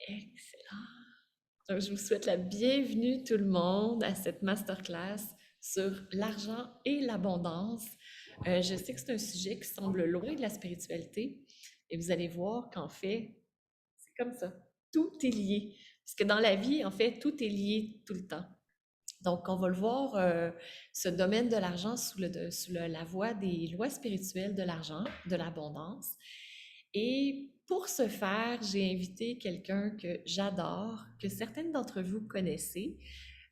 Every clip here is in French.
Excellent. Donc, je vous souhaite la bienvenue tout le monde à cette masterclass sur l'argent et l'abondance. Je sais que c'est un sujet qui semble loin de la spiritualité et vous allez voir qu'en fait, c'est comme ça. Tout est lié. Parce que dans la vie, en fait, tout est lié tout le temps. Donc, on va le voir, ce domaine de l'argent sous la voie des lois spirituelles de l'argent, de l'abondance. Et pour ce faire, j'ai invité quelqu'un que j'adore, que certaines d'entre vous connaissez.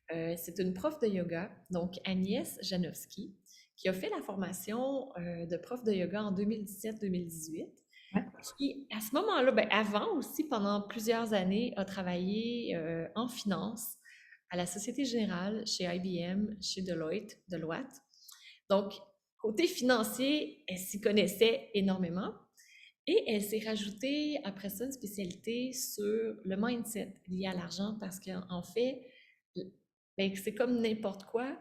C'est une prof de yoga, donc Agnès Janowski, qui a fait la formation de prof de yoga en 2017-2018, Ouais. qui, à ce moment-là, ben, avant aussi, pendant plusieurs années, a travaillé en finance à la Société Générale, chez IBM, chez Deloitte. Donc, côté financier, elle s'y connaissait énormément. Et elle s'est rajoutée après ça une spécialité sur le mindset lié à l'argent parce qu'en fait, ben, c'est comme n'importe quoi.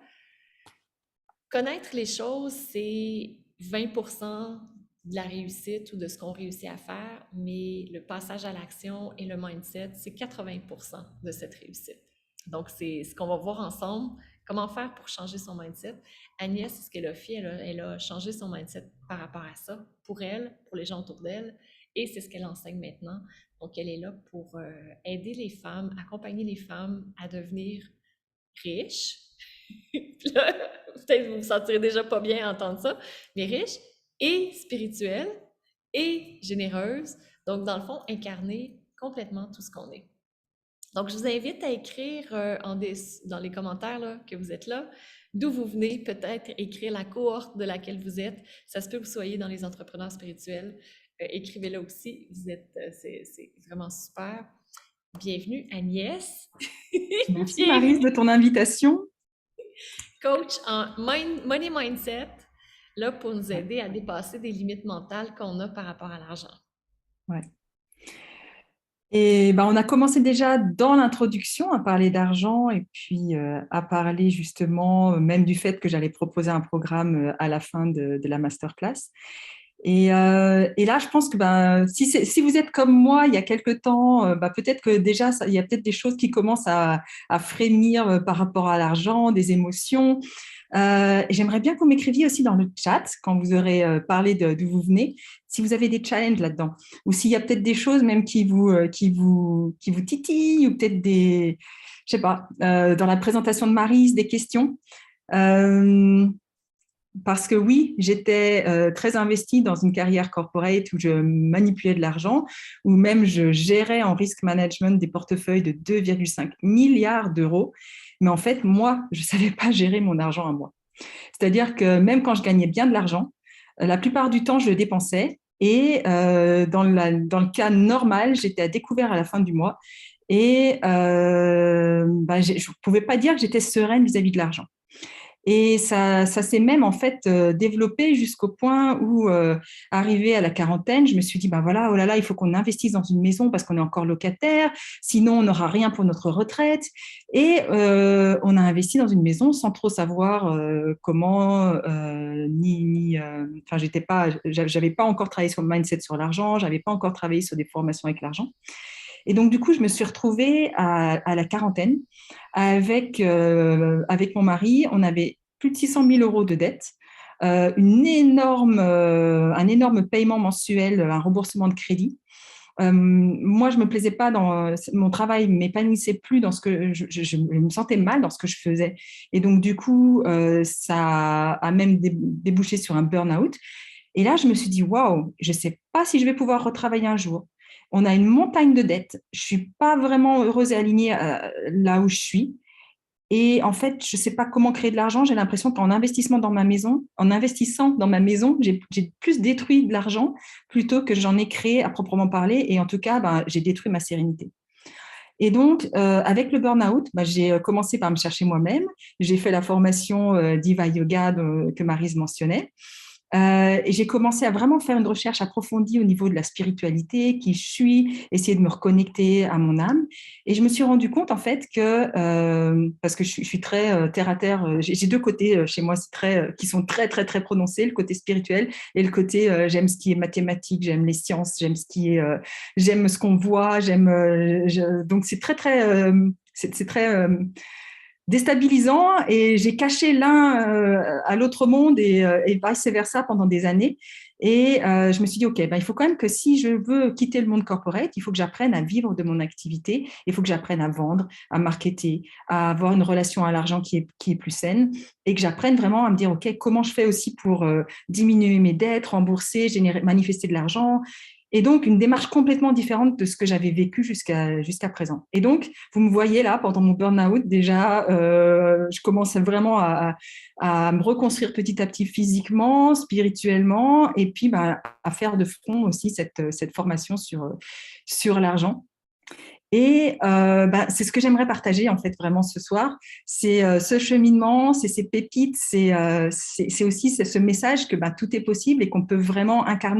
Connaître les choses, c'est 20% de la réussite ou de ce qu'on réussit à faire, mais le passage à l'action et le mindset, c'est 80% de cette réussite. Donc, c'est ce qu'on va voir ensemble, comment faire pour changer son mindset. Agnès, ce qu'elle a fait, elle a changé son mindset par rapport à ça, pour elle, pour les gens autour d'elle, et c'est ce qu'elle enseigne maintenant. Donc, elle est là pour aider les femmes, accompagner les femmes à devenir riches. Puis là, peut-être vous vous sentirez déjà pas bien à entendre ça, mais riche et spirituelle et généreuse. Donc, dans le fond, incarner complètement tout ce qu'on est. Donc, je vous invite à écrire dans les commentaires là, que vous êtes là, d'où vous venez, peut-être écrire la cohorte de laquelle vous êtes. Ça se peut que vous soyez dans les entrepreneurs spirituels. Écrivez-le aussi. C'est vraiment super. Bienvenue, Agnès. Merci Marise Bienvenue, de ton invitation. coach en money mindset, là, pour nous Ouais, aider à dépasser des limites mentales qu'on a par rapport à l'argent. ouais. Et ben, on a commencé déjà dans l'introduction à parler d'argent et puis à parler justement même du fait que j'allais proposer un programme à la fin de la masterclass. Et là, je pense que ben, si vous êtes comme moi il y a quelque temps, ben, peut-être que déjà, il y a peut-être des choses qui commencent à frémir par rapport à l'argent, des émotions. J'aimerais bien que vous m'écriviez aussi dans le chat, quand vous aurez parlé d'où vous venez, si vous avez des challenges là-dedans, ou s'il y a peut-être des choses même qui vous titillent, ou peut-être des, je sais pas, dans la présentation de Maryse, des questions. Euh, Parce que oui, j'étais très investie dans une carrière corporate où je manipulais de l'argent, où même je gérais en risk management des portefeuilles de 2,5 milliards d'euros. Mais en fait, moi, je ne savais pas gérer mon argent à moi. C'est-à-dire que même quand je gagnais bien de l'argent, la plupart du temps, je le dépensais. Et dans le cas normal, j'étais à découvert à la fin du mois. Et bah, je ne pouvais pas dire que j'étais sereine vis-à-vis de l'argent. Et ça s'est même en fait développé jusqu'au point où, arrivé à la quarantaine, je me suis dit, ben voilà, oh là là, il faut qu'on investisse dans une maison parce qu'on est encore locataire, sinon on n'aura rien pour notre retraite. Et on a investi dans une maison sans trop savoir comment, enfin, j'avais pas encore travaillé sur le mindset sur l'argent, j'avais pas encore travaillé sur des formations avec l'argent. Et donc, du coup, je me suis retrouvée à la quarantaine avec mon mari. On avait plus de 600 000 euros de dette, un énorme paiement mensuel, un remboursement de crédit. Moi, je me plaisais pas dans mon travail, m'épanouissait plus dans ce que je me sentais mal dans ce que je faisais. Et donc, du coup, ça a même débouché sur un burn-out. Et là, je me suis dit, waouh, je ne sais pas si je vais pouvoir retravailler un jour. On a une montagne de dettes. Je ne suis pas vraiment heureuse et alignée là où je suis. Et en fait, je ne sais pas comment créer de l'argent. J'ai l'impression en investissant dans ma maison, j'ai plus détruit de l'argent plutôt que j'en ai créé à proprement parler. Et en tout cas, ben, j'ai détruit ma sérénité. Et donc, avec le burn-out, ben, j'ai commencé par me chercher moi-même. J'ai fait la formation Diva Yoga que Maryse mentionnait. Et j'ai commencé à vraiment faire une recherche approfondie au niveau de la spiritualité, qui je suis, essayer de me reconnecter à mon âme. Et je me suis rendu compte, en fait, parce que je suis très terre à terre, j'ai deux côtés chez moi qui sont très, très, très prononcés, le côté spirituel et le côté j'aime ce qui est mathématique, j'aime les sciences, j'aime ce qu'on voit, donc c'est très, très, c'est très déstabilisant et j'ai caché l'un à l'autre monde et vice-versa pendant des années. Et je me suis dit, OK, ben, il faut quand même que si je veux quitter le monde corporate, il faut que j'apprenne à vivre de mon activité, il faut que j'apprenne à vendre, à marketer, à avoir une relation à l'argent qui est plus saine et que j'apprenne vraiment à me dire, OK, comment je fais aussi pour diminuer mes dettes, rembourser, manifester de l'argent. Et donc, une démarche complètement différente de ce que j'avais vécu jusqu'à présent. Et donc, vous me voyez là, pendant mon burn-out, déjà, je commence vraiment à me reconstruire petit à petit physiquement, spirituellement, et puis bah, à faire de front aussi cette formation sur l'argent. Et bah, c'est ce que j'aimerais partager en fait vraiment ce soir. C'est ce cheminement, c'est ces pépites, c'est aussi ce message que bah, tout est possible et qu'on peut vraiment enfin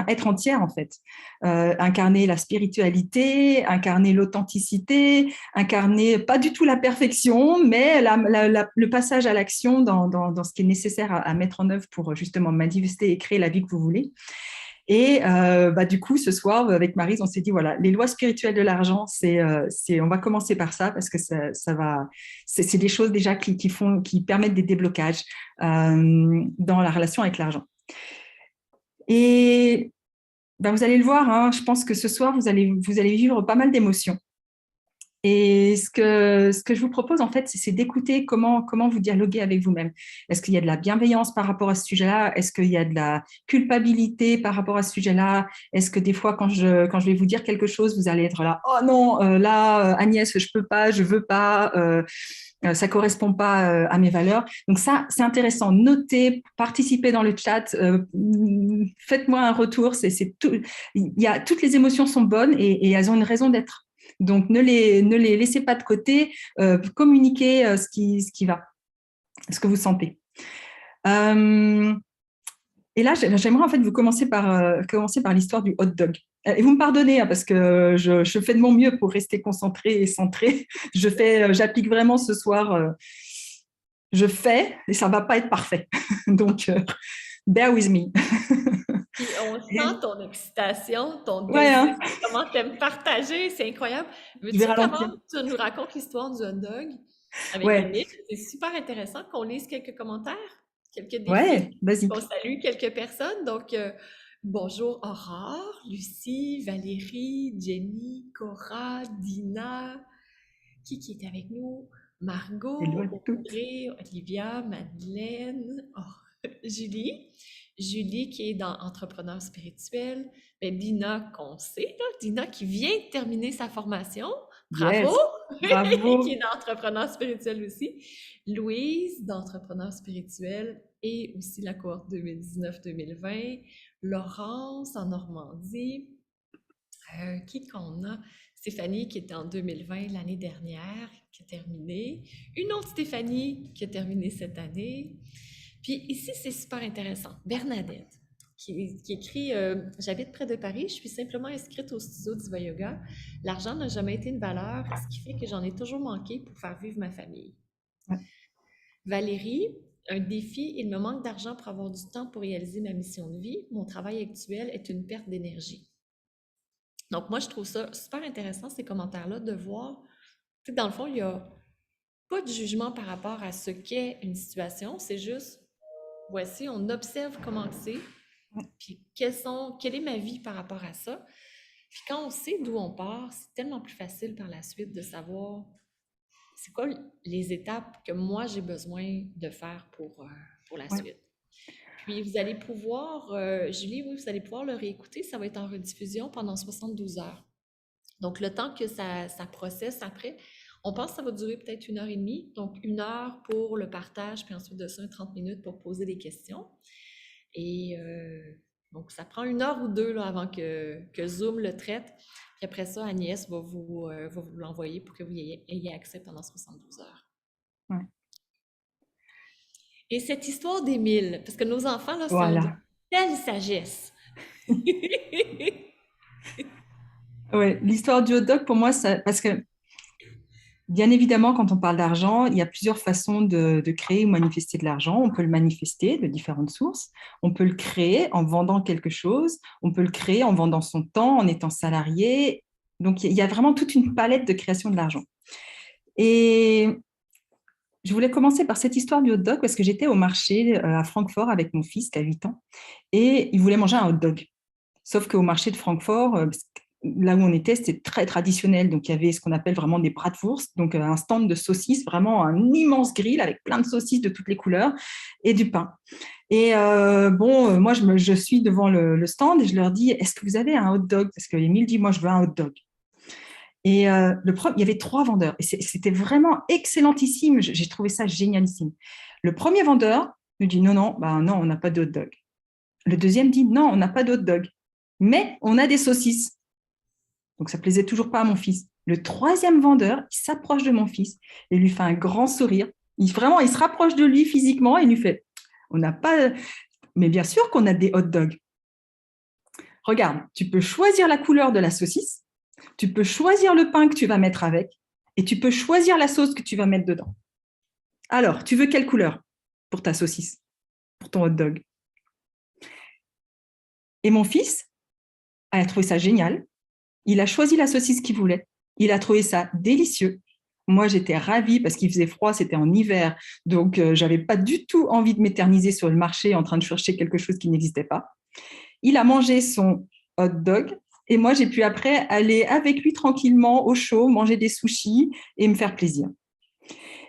être entière en fait. Incarner la spiritualité, incarner l'authenticité, incarner pas du tout la perfection, mais le passage à l'action dans ce qui est nécessaire à mettre en œuvre pour justement manifester et créer la vie que vous voulez. Et bah, du coup, ce soir, avec Maryse, on s'est dit, voilà, les lois spirituelles de l'argent, on va commencer par ça parce que c'est des choses déjà qui permettent des déblocages dans la relation avec l'argent. Et bah, vous allez le voir, hein, je pense que ce soir, vous allez vivre pas mal d'émotions. Et ce que je vous propose, en fait, c'est d'écouter comment vous dialoguez avec vous-même. Est-ce qu'il y a de la bienveillance par rapport à ce sujet-là? Est-ce qu'il y a de la culpabilité par rapport à ce sujet-là? Est-ce que des fois, quand je vais vous dire quelque chose, vous allez être là, oh non, là, Agnès, je peux pas, je veux pas, ça correspond pas à mes valeurs. Donc ça, c'est intéressant. Notez, participez dans le chat, faites-moi un retour. C'est tout. Toutes les émotions sont bonnes et elles ont une raison d'être. Donc, ne les laissez pas de côté, communiquez ce qui va, ce que vous sentez. Et là, j'aimerais en fait vous commencer par l'histoire du hot dog. Et vous me pardonnez, hein, parce que je fais de mon mieux pour rester concentrée et centrée. J'applique vraiment ce soir, je fais, et ça ne va pas être parfait. Donc, bear with me. Puis on sent ton excitation, ton Ouais, désir, hein, comment t'aimes partager, c'est incroyable. je vais Veux-tu ralentir. d'abord tu nous racontes l'histoire du hot dog avec une Ouais, liste? C'est super intéressant qu'on lise quelques commentaires, quelques défis, ouais, vas-y. qu'on salue quelques personnes. Donc, bonjour Aurore, Lucie, Valérie, Jenny, Cora, Dina, qui est avec nous? Hello à Margot, toutes. Audrey, Olivia, Madeleine, Julie. Julie qui est dans Entrepreneur spirituel. Ben, Dina qu'on sait, là, Dina qui vient de terminer sa formation. Bravo! Yes, Qui est bravo. dans Entrepreneur spirituel aussi. Louise d'Entrepreneur spirituel et aussi la cohorte 2019-2020. Laurence en Normandie. Qui qu'on a? Stéphanie qui était en 2020 l'année dernière, qui a terminé. Une autre Stéphanie qui a terminé cette année. Puis ici, c'est super intéressant. Bernadette, qui écrit J'habite près de Paris, je suis simplement inscrite au studio d'Iva Yoga. L'argent n'a jamais été une valeur, ce qui fait que j'en ai toujours manqué pour faire vivre ma famille. Ouais, Valérie, un défi, il me manque d'argent pour avoir du temps pour réaliser ma mission de vie. Mon travail actuel est une perte d'énergie. Donc, moi, je trouve ça super intéressant, ces commentaires-là, de voir, tu sais, dans le fond, il n'y a pas de jugement par rapport à ce qu'est une situation, c'est juste, voici, on observe comment c'est, puis quelle est ma vie par rapport à ça. Puis quand on sait d'où on part, c'est tellement plus facile par la suite de savoir c'est quoi les étapes que moi j'ai besoin de faire pour la ouais. suite. Puis vous allez pouvoir, Julie, oui, vous allez pouvoir le réécouter, ça va être en rediffusion pendant 72 heures. Donc, le temps que ça processe après, on pense que ça va durer peut-être 1 heure et demie. Donc, 1 heure pour le partage, puis ensuite de ça, 30 minutes pour poser des questions. Et donc, ça prend 1 heure ou 2 là, avant que Zoom le traite. Puis après ça, Agnès va vous l'envoyer pour que vous ayez accès pendant 72 heures. Ouais. Et cette histoire d'Émile, parce que nos enfants, là, sont d'une Voilà. telle sagesse. Ouais, l'histoire du hot dog, pour moi, parce que bien évidemment, quand on parle d'argent, il y a plusieurs façons de créer ou manifester de l'argent. On peut le manifester de différentes sources. On peut le créer en vendant quelque chose. On peut le créer en vendant son temps, en étant salarié. Donc, il y a vraiment toute une palette de création de l'argent. Et je voulais commencer par cette histoire du hot dog parce que j'étais au marché à Francfort avec mon fils qui a 8 ans et il voulait manger un hot dog. Sauf qu'au marché de Francfort, là où on était, c'était très traditionnel. Donc, il y avait ce qu'on appelle vraiment des bratwurst, donc un stand de saucisses, vraiment un immense grill avec plein de saucisses de toutes les couleurs et du pain. Et moi, je suis devant le stand et je leur dis, est-ce que vous avez un hot dog? Parce que Émile dit, moi, je veux un hot dog. Et il y avait 3 vendeurs. Et c'était vraiment excellentissime. J'ai trouvé ça génialissime. Le premier vendeur me dit, non, non, non, on n'a pas de hot dog. Le deuxième dit, non, on n'a pas de hot dog. Mais on a des saucisses. Donc, ça ne plaisait toujours pas à mon fils. Le troisième vendeur, il s'approche de mon fils et lui fait un grand sourire. Il se rapproche de lui physiquement et lui fait, on n'a pas, mais bien sûr qu'on a des hot dogs. Regarde, tu peux choisir la couleur de la saucisse, tu peux choisir le pain que tu vas mettre avec et tu peux choisir la sauce que tu vas mettre dedans. Alors, tu veux quelle couleur pour ta saucisse, pour ton hot dog? Et mon fils a trouvé ça génial. Il a choisi la saucisse qu'il voulait. Il a trouvé ça délicieux. Moi, j'étais ravie parce qu'il faisait froid, c'était en hiver. Donc, je n'avais pas du tout envie de m'éterniser sur le marché en train de chercher quelque chose qui n'existait pas. Il a mangé son hot dog et moi, j'ai pu après aller avec lui tranquillement au chaud, manger des sushis et me faire plaisir.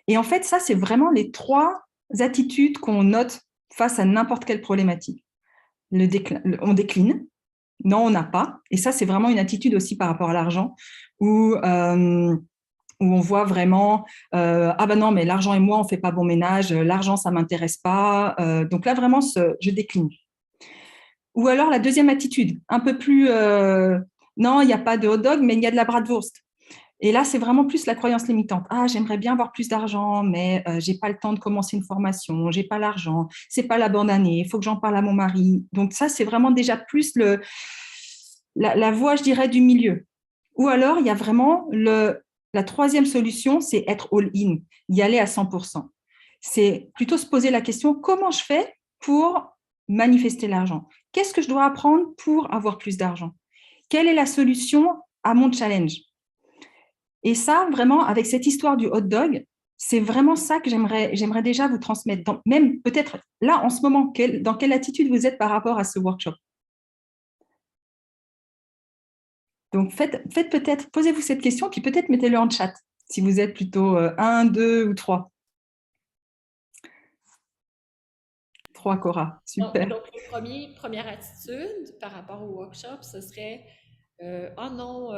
Et en fait, ça, c'est vraiment les 3 attitudes qu'on note face à n'importe quelle problématique. On décline. Non, on n'a pas. Et ça, c'est vraiment une attitude aussi par rapport à l'argent où on voit vraiment ah ben non, mais l'argent et moi, on ne fait pas bon ménage, l'argent, ça ne m'intéresse pas. Donc là, vraiment, je décline. Ou alors la deuxième attitude, un peu plus non, il n'y a pas de hot dog, mais il y a de la bratwurst. Et là, c'est vraiment plus la croyance limitante. Ah, j'aimerais bien avoir plus d'argent, mais je n'ai pas le temps de commencer une formation, je n'ai pas l'argent, ce n'est pas la bonne année, il faut que j'en parle à mon mari. Donc ça, c'est vraiment déjà plus la voie, je dirais, du milieu. Ou alors, il y a vraiment la troisième solution, c'est être all-in, y aller à 100%. C'est plutôt se poser la question, comment je fais pour manifester l'argent? Qu'est-ce que je dois apprendre pour avoir plus d'argent? Quelle est la solution à mon challenge? Et ça, vraiment, avec cette histoire du hot dog, c'est vraiment ça que j'aimerais déjà vous transmettre. Même peut-être là, en ce moment, dans quelle attitude vous êtes par rapport à ce workshop? Donc, faites peut-être, posez-vous cette question, puis peut-être mettez-le en chat, si vous êtes plutôt 1, 2 ou 3. 3, Cora, super. Donc, première attitude par rapport au workshop, ce serait oh non,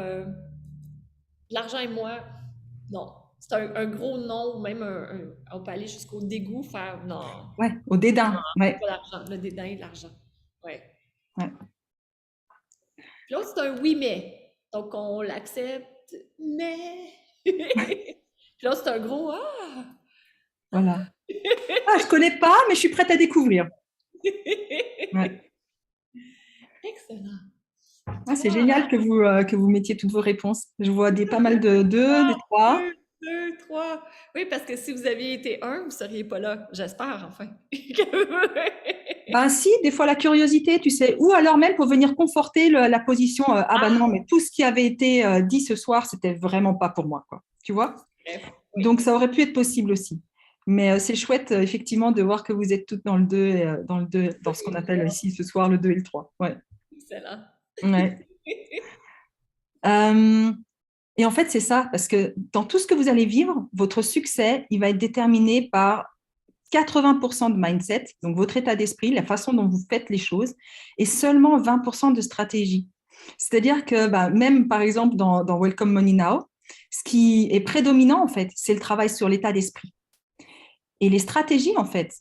l'argent et moi, non. C'est un gros non, ou même on peut aller jusqu'au dégoût, faire non, Ouais, au dédain. Ouais, pas l'argent, le dédain de l'argent. Ouais. ouais, Puis l'autre, c'est un oui, mais. Donc, on l'accepte, mais. Puis l'autre, c'est un gros ah! voilà. Ah, je connais pas, mais je suis prête à découvrir. Ouais. Excellent. Ah, c'est Voilà. génial que vous mettiez toutes vos réponses. Je vois pas mal de 2, Wow! des 3. Deux, deux, trois. Oui, parce que si vous aviez été un, vous seriez pas là. J'espère, enfin. Ben si, des fois la curiosité, tu sais, ou alors même pour venir conforter la position, ah ben non, mais tout ce qui avait été dit ce soir, c'était vraiment pas pour moi, quoi. Tu vois? Oui, Donc ça aurait pu être possible aussi. Mais c'est chouette, effectivement, de voir que vous êtes toutes dans le 2, dans ce qu'on appelle ici ce soir le 2 et le 3. Ouais. excellent. Ouais. Euh, et en fait, c'est ça, parce que dans tout ce que vous allez vivre, votre succès, il va être déterminé par 80% de mindset, donc votre état d'esprit, la façon dont vous faites les choses, et seulement 20% de stratégie. C'est-à-dire que même, par exemple, dans Welcome Money Now, ce qui est prédominant, en fait, c'est le travail sur l'état d'esprit. Et les stratégies, en fait,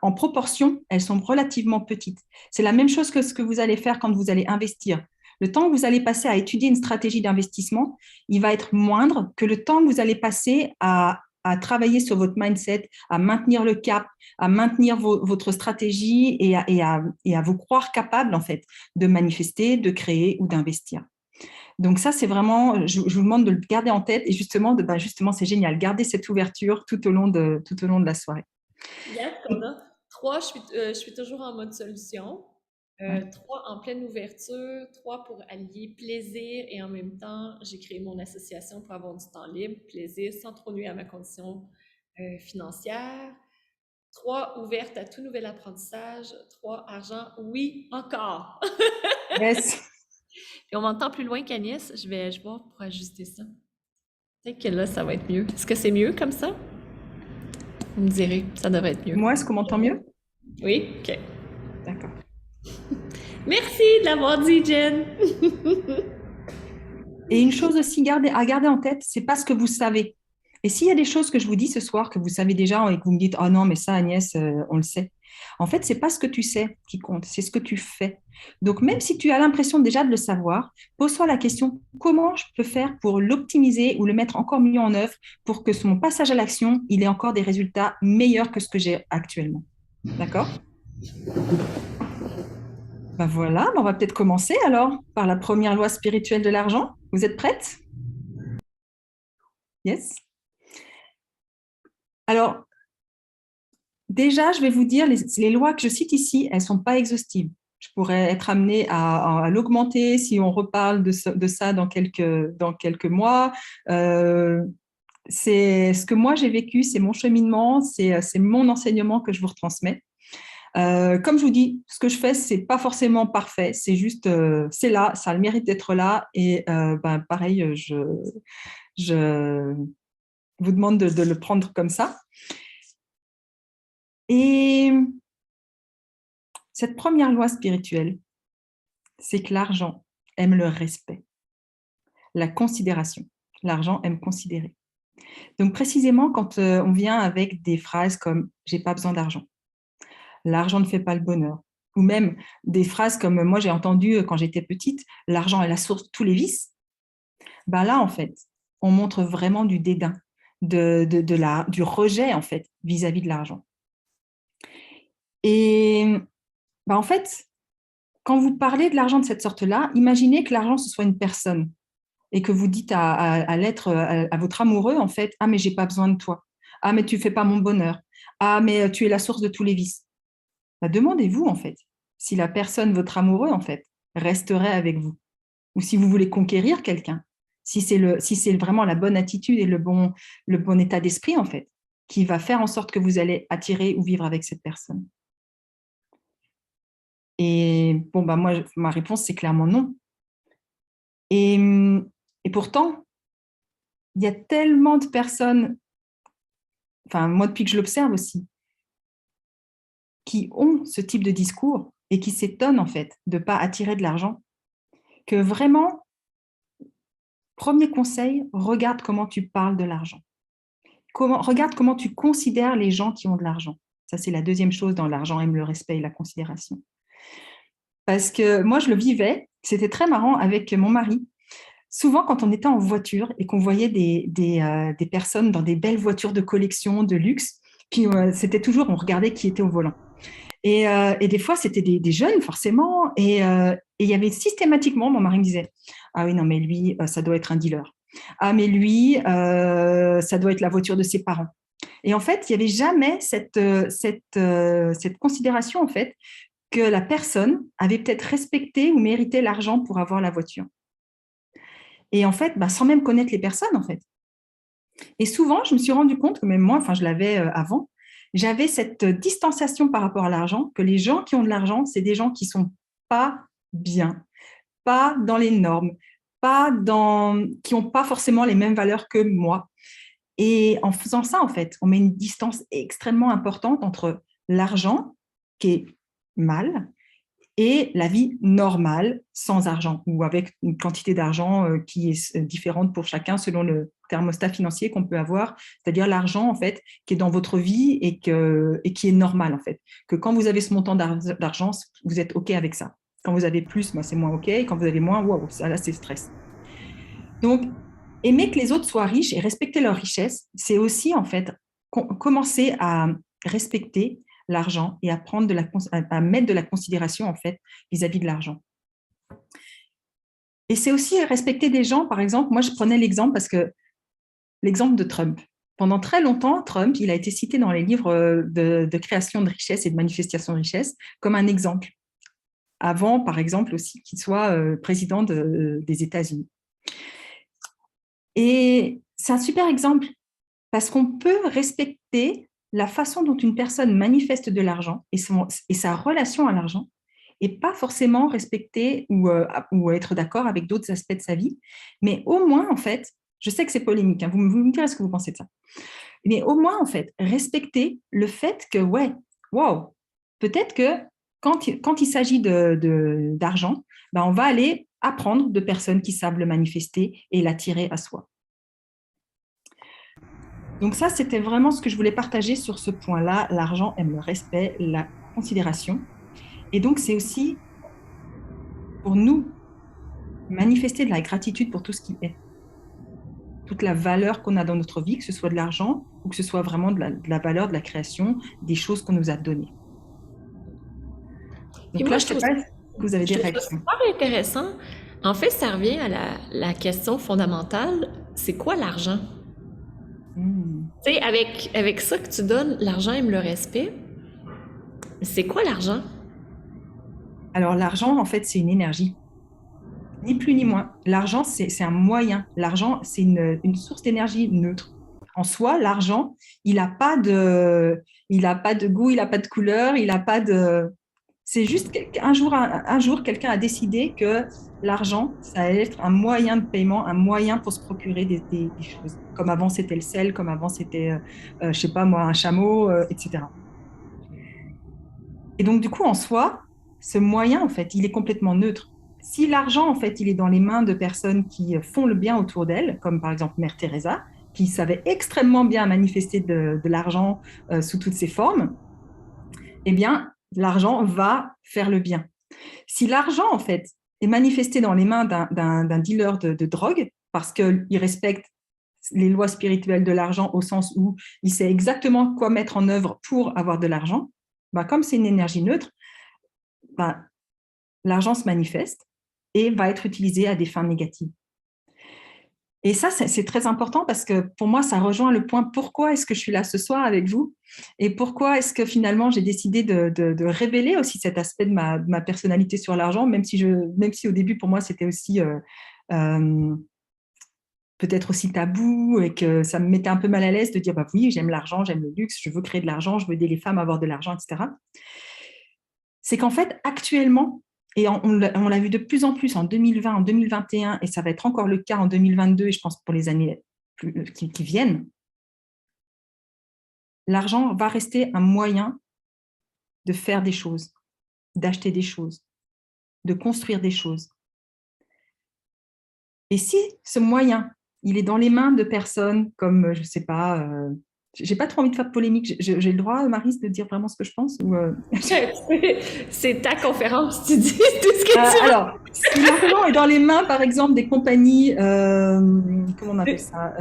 en proportion, elles sont relativement petites. C'est la même chose que ce que vous allez faire quand vous allez investir. Le temps que vous allez passer à étudier une stratégie d'investissement, il va être moindre que le temps que vous allez passer à à travailler sur votre mindset, à maintenir le cap, à maintenir votre stratégie et à vous croire capable, en fait, de manifester, de créer ou d'investir. Donc ça, c'est vraiment, je vous demande de le garder en tête et justement, justement, c'est génial, garder cette ouverture tout au long de la soirée. Yes, on a 3, je suis toujours en mode solution. Ouais. 3 en pleine ouverture, 3 pour allier plaisir et en même temps, j'ai créé mon association pour avoir du temps libre, plaisir, sans trop nuire à ma condition financière. 3 ouverte à tout nouvel apprentissage. 3 argent, oui, encore. Yes. Et on m'entend plus loin qu'Agnès, je vais voir pour ajuster ça. Peut-être que là, ça va être mieux. Est-ce que c'est mieux comme ça? Vous me direz, ça devrait être mieux. Moi, est-ce qu'on m'entend mieux? Oui? OK. D'accord. Merci de l'avoir dit, Jen. Et une chose aussi à garder en tête, c'est pas ce que vous savez. Et s'il y a des choses que je vous dis ce soir que vous savez déjà et que vous me dites « Oh non, mais ça, Agnès, on le sait ». En fait, c'est pas ce que tu sais qui compte, c'est ce que tu fais. Donc, même si tu as l'impression déjà de le savoir, pose-toi la question, comment je peux faire pour l'optimiser ou le mettre encore mieux en œuvre pour que mon passage à l'action, il ait encore des résultats meilleurs que ce que j'ai actuellement. D'accord? Ben voilà, on va peut-être commencer alors par la première loi spirituelle de l'argent. Vous êtes prêtes? Yes. Alors, déjà, je vais vous dire, les lois que je cite ici, elles ne sont pas exhaustives. Je pourrais être amenée à l'augmenter si on reparle de ça dans quelques mois. C'est ce que moi j'ai vécu, c'est mon cheminement, c'est mon enseignement que je vous retransmets. Comme je vous dis, ce que je fais, c'est pas forcément parfait, c'est juste, c'est là, ça a le mérite d'être là. Et pareil, je vous demande de le prendre comme ça. Et cette première loi spirituelle, c'est que l'argent aime le respect, la considération. L'argent aime considérer. Donc précisément, quand on vient avec des phrases comme « j'ai pas besoin d'argent »,« l'argent ne fait pas le bonheur », ou même des phrases comme moi j'ai entendu quand j'étais petite « l'argent est la source de tous les vices », ben là en fait, on montre vraiment du dédain, du rejet en fait vis-à-vis de l'argent. Et en fait, quand vous parlez de l'argent de cette sorte-là, imaginez que l'argent, ce soit une personne et que vous dites à l'être, à votre amoureux, en fait, « Ah, mais j'ai pas besoin de toi. Ah, mais tu fais pas mon bonheur. Ah, mais tu es la source de tous les vices. » Demandez-vous, en fait, si la personne, votre amoureux, en fait, resterait avec vous ou si vous voulez conquérir quelqu'un, si c'est vraiment la bonne attitude et le bon état d'esprit, en fait, qui va faire en sorte que vous allez attirer ou vivre avec cette personne. Et bon, moi, ma réponse, c'est clairement non. Et pourtant, il y a tellement de personnes, enfin, moi, depuis que je l'observe aussi, qui ont ce type de discours et qui s'étonnent, en fait, de ne pas attirer de l'argent, que vraiment, premier conseil, regarde comment tu parles de l'argent. Regarde comment tu considères les gens qui ont de l'argent. Ça, c'est la deuxième chose dans l'argent aime le respect et la considération. Parce que moi, je le vivais, c'était très marrant avec mon mari. Souvent, quand on était en voiture et qu'on voyait des personnes dans des belles voitures de collection, de luxe, puis c'était toujours, on regardait qui était au volant. Et des fois, c'était des jeunes, forcément, et il y avait systématiquement, mon mari me disait « Ah oui, non, mais lui, ça doit être un dealer. Ah, mais lui, ça doit être la voiture de ses parents. » Et en fait, il n'y avait jamais cette considération, en fait, que la personne avait peut-être respecté ou mérité l'argent pour avoir la voiture. Et en fait, sans même connaître les personnes, en fait. Et souvent, je me suis rendu compte que même moi, enfin, je l'avais avant, j'avais cette distanciation par rapport à l'argent, que les gens qui ont de l'argent, c'est des gens qui ne sont pas bien, pas dans les normes, qui n'ont pas forcément les mêmes valeurs que moi. Et en faisant ça, en fait, on met une distance extrêmement importante entre l'argent, qui est mal, et la vie normale sans argent ou avec une quantité d'argent qui est différente pour chacun selon le thermostat financier qu'on peut avoir, c'est-à-dire l'argent en fait qui est dans votre vie et qui est normal en fait. Que quand vous avez ce montant d'argent, vous êtes OK avec ça. Quand vous avez plus, c'est moins OK. Et quand vous avez moins, waouh, ça là c'est stress. Donc aimer que les autres soient riches et respecter leur richesse, c'est aussi en fait commencer à respecter l'argent et à à mettre de la considération en fait vis-à-vis de l'argent. Et c'est aussi respecter des gens, par exemple, moi je prenais l'exemple de Trump. Pendant très longtemps, Trump, il a été cité dans les livres de création de richesse et de manifestation de richesse comme un exemple. Avant, par exemple, aussi qu'il soit président des États-Unis. Et c'est un super exemple parce qu'on peut respecter la façon dont une personne manifeste de l'argent et sa relation à l'argent et pas forcément respecter ou être d'accord avec d'autres aspects de sa vie. Mais au moins, en fait, je sais que c'est polémique, hein, vous me direz ce que vous pensez de ça. Mais au moins, en fait, respecter le fait que, ouais, wow, peut-être que quand il s'agit d'argent, ben, on va aller apprendre de personnes qui savent le manifester et l'attirer à soi. Donc ça, c'était vraiment ce que je voulais partager sur ce point-là. L'argent aime le respect, la considération. Et donc, c'est aussi pour nous manifester de la gratitude pour tout ce qui est. Toute la valeur qu'on a dans notre vie, que ce soit de l'argent ou que ce soit vraiment de la valeur, de la création, des choses qu'on nous a données. Puis Donc moi, là, je ne sais pas si vous avez je des trouve ça réactions. super intéressant. En fait, ça revient à la question fondamentale, c'est quoi l'argent? Tu sais, avec ça que tu donnes, l'argent aime le respect. C'est quoi l'argent? Alors, l'argent, en fait, c'est une énergie. Ni plus ni moins. L'argent, c'est un moyen. L'argent, c'est une source d'énergie neutre. En soi, l'argent, il n'a pas il a pas de goût, il n'a pas de couleur, il n'a pas de... C'est juste qu'un jour, un jour, quelqu'un a décidé que l'argent, ça allait être un moyen de paiement, un moyen pour se procurer des choses. Comme avant, c'était le sel, comme avant, c'était, je ne sais pas moi, un chameau, etc. Et donc, du coup, en soi, ce moyen, en fait, il est complètement neutre. Si l'argent, en fait, il est dans les mains de personnes qui font le bien autour d'elle, comme par exemple Mère Teresa, qui savait extrêmement bien manifester de l'argent sous toutes ses formes, eh bien, l'argent va faire le bien. Si l'argent, en fait, est manifesté dans les mains d'un dealer de drogue, parce qu'il respecte les lois spirituelles de l'argent au sens où il sait exactement quoi mettre en œuvre pour avoir de l'argent, bah, comme c'est une énergie neutre, bah, l'argent se manifeste et va être utilisé à des fins négatives. Et ça, c'est très important parce que pour moi, ça rejoint le point pourquoi est-ce que je suis là ce soir avec vous et pourquoi est-ce que finalement j'ai décidé de révéler aussi cet aspect de ma personnalité sur l'argent, même si au début pour moi c'était aussi peut-être aussi tabou et que ça me mettait un peu mal à l'aise de dire bah oui, j'aime l'argent, j'aime le luxe, je veux créer de l'argent, je veux aider les femmes à avoir de l'argent, etc. C'est qu'en fait, actuellement, et on l'a vu de plus en plus en 2020, en 2021, et ça va être encore le cas en 2022, et je pense pour les années qui viennent, l'argent va rester un moyen de faire des choses, d'acheter des choses, de construire des choses. Et si ce moyen, il est dans les mains de personnes comme, je ne sais pas, j'ai pas trop envie de faire de polémique, j'ai le droit, Maryse, de dire vraiment ce que je pense ou C'est ta conférence, tu dis tout ce que tu veux. Alors, si l'argent est dans les mains, par exemple, des compagnies, comment on appelle ça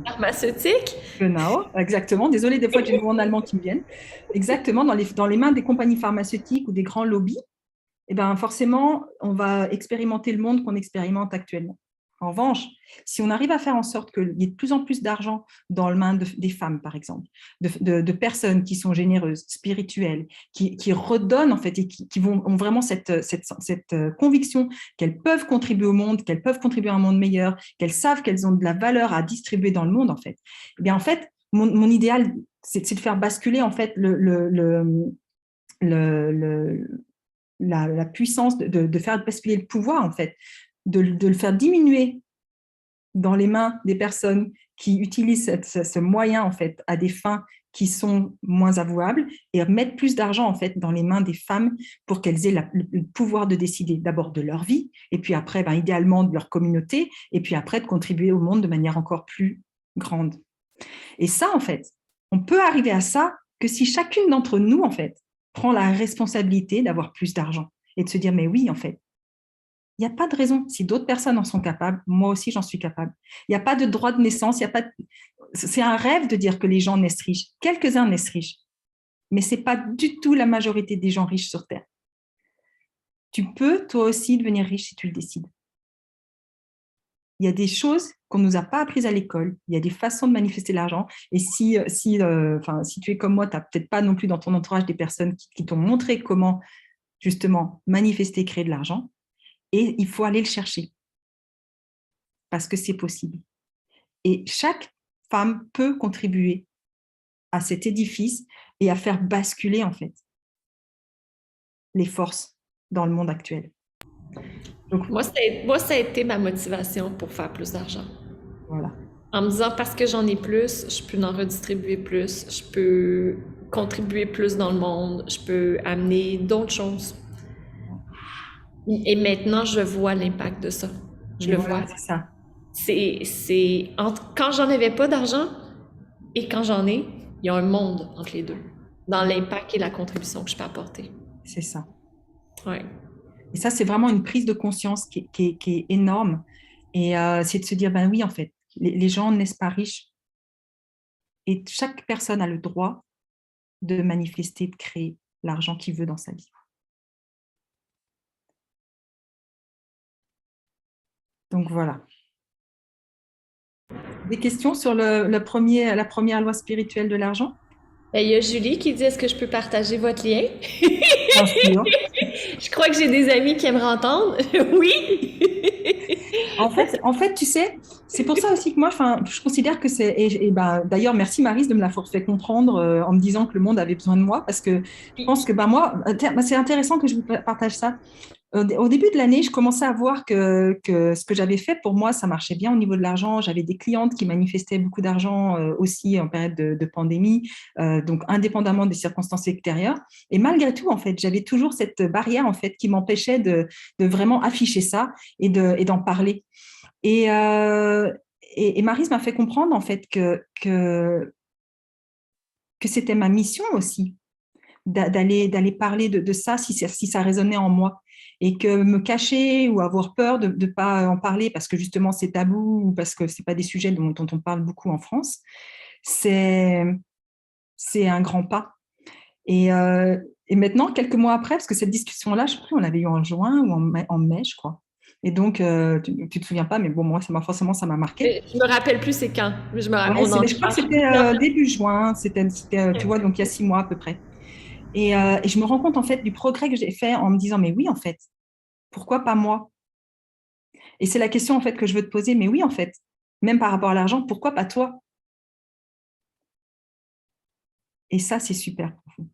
Pharmaceutique? Genau, exactement. Désolée, des fois, j'ai des mots en allemand qui me viennent. Exactement, dans les mains des compagnies pharmaceutiques ou des grands lobbies, eh ben, forcément, on va expérimenter le monde qu'on expérimente actuellement. En revanche, si on arrive à faire en sorte qu'il y ait de plus en plus d'argent dans les mains des femmes, par exemple, de personnes qui sont généreuses, spirituelles, qui redonnent en fait et qui ont vraiment cette conviction qu'elles peuvent contribuer au monde, qu'elles peuvent contribuer à un monde meilleur, qu'elles savent qu'elles ont de la valeur à distribuer dans le monde, en fait. Eh bien, en fait, mon idéal, c'est de faire basculer en fait la puissance, de faire basculer le pouvoir, en fait, de le faire diminuer dans les mains des personnes qui utilisent ce moyen, en fait, à des fins qui sont moins avouables et mettre plus d'argent, en fait, dans les mains des femmes pour qu'elles aient le pouvoir de décider d'abord de leur vie et puis après, ben, idéalement, de leur communauté et puis après, de contribuer au monde de manière encore plus grande. Et ça, en fait, on peut arriver à ça que si chacune d'entre nous, en fait, prend la responsabilité d'avoir plus d'argent et de se dire, mais oui, en fait, Il n'y a pas de raison. Si d'autres personnes en sont capables, moi aussi j'en suis capable. Il n'y a pas de droit de naissance. Il y a pas de... C'est un rêve de dire que les gens naissent riches. Quelques-uns naissent riches. Mais ce n'est pas du tout la majorité des gens riches sur Terre. Tu peux, toi aussi, devenir riche si tu le décides. Il y a des choses qu'on ne nous a pas apprises à l'école. Il y a des façons de manifester l'argent. Et si tu es comme moi, tu n'as peut-être pas non plus dans ton entourage des personnes qui t'ont montré comment, justement, manifester, créer de l'argent. Et il faut aller le chercher parce que c'est possible. Et chaque femme peut contribuer à cet édifice et à faire basculer, en fait, les forces dans le monde actuel. Donc, Moi, ça a été ma motivation pour faire plus d'argent. voilà. En me disant, parce que j'en ai plus, je peux en redistribuer plus, je peux contribuer plus dans le monde, je peux amener d'autres choses. Et maintenant, je vois l'impact de ça. Je Et le voilà, vois. c'est ça. Quand j'en avais pas d'argent et quand j'en ai, il y a un monde entre les deux, dans l'impact et la contribution que je peux apporter. C'est ça. Ouais. Et ça, c'est vraiment une prise de conscience qui est énorme. Et c'est de se dire, ben oui, en fait, les gens naissent pas riches. Et chaque personne a le droit de manifester, de créer l'argent qu'il veut dans sa vie. Donc voilà. Des questions sur la première loi spirituelle de l'argent? Il y a Julie qui dit, est-ce que je peux partager votre lien? Bien sûr. Je crois que j'ai des amis qui aimeraient entendre. Oui. En fait, tu sais, c'est pour ça aussi que moi, je considère que c'est. Et ben, d'ailleurs, merci Maryse de me l'avoir fait comprendre en me disant que le monde avait besoin de moi, parce que je pense que ben, moi, c'est intéressant que je vous partage ça. Au début de l'année, je commençais à voir que ce que j'avais fait pour moi, ça marchait bien au niveau de l'argent. J'avais des clientes qui manifestaient beaucoup d'argent aussi en période de pandémie, donc indépendamment des circonstances extérieures. Et malgré tout, en fait, j'avais toujours cette barrière en fait qui m'empêchait de vraiment afficher ça et d'en parler. Et, Maryse m'a fait comprendre en fait que c'était ma mission aussi d'aller parler de ça si ça résonnait en moi. Et que me cacher ou avoir peur de ne pas en parler parce que justement c'est tabou ou parce que ce n'est pas des sujets dont on parle beaucoup en France, c'est un grand pas. Et, maintenant, quelques mois après, parce que cette discussion-là, je crois qu'on l'avait eue en juin ou en mai, je crois. Et donc, tu ne te souviens pas, mais bon, moi, ça m'a marqué. Je me rappelle plus c'est quand. Ouais, je crois que c'était début juin, tu vois, donc il y a 6 mois à peu près. Et je me rends compte, en fait, du progrès que j'ai fait en me disant, mais oui, en fait, pourquoi pas moi? Et c'est la question, en fait, que je veux te poser, mais oui, en fait, même par rapport à l'argent, pourquoi pas toi? Et ça, c'est super profond.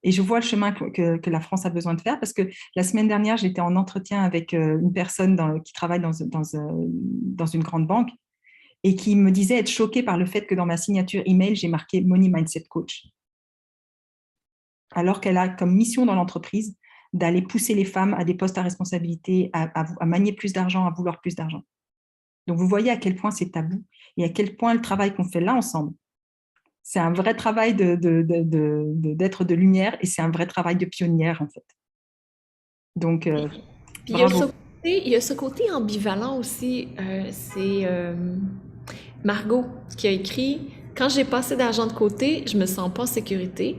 Et je vois le chemin que la France a besoin de faire parce que la semaine dernière, j'étais en entretien avec une personne qui travaille dans une grande banque et qui me disait être choquée par le fait que dans ma signature email, j'ai marqué Money Mindset Coach. Alors qu'elle a comme mission dans l'entreprise d'aller pousser les femmes à des postes à responsabilité, à manier plus d'argent, à vouloir plus d'argent. Donc, vous voyez à quel point c'est tabou et à quel point le travail qu'on fait là ensemble, c'est un vrai travail d'être de lumière et c'est un vrai travail de pionnière, en fait. Donc, Puis bravo. il y a ce côté ambivalent aussi. C'est Margot qui a écrit, quand j'ai pas assez d'argent de côté, je me sens pas en sécurité.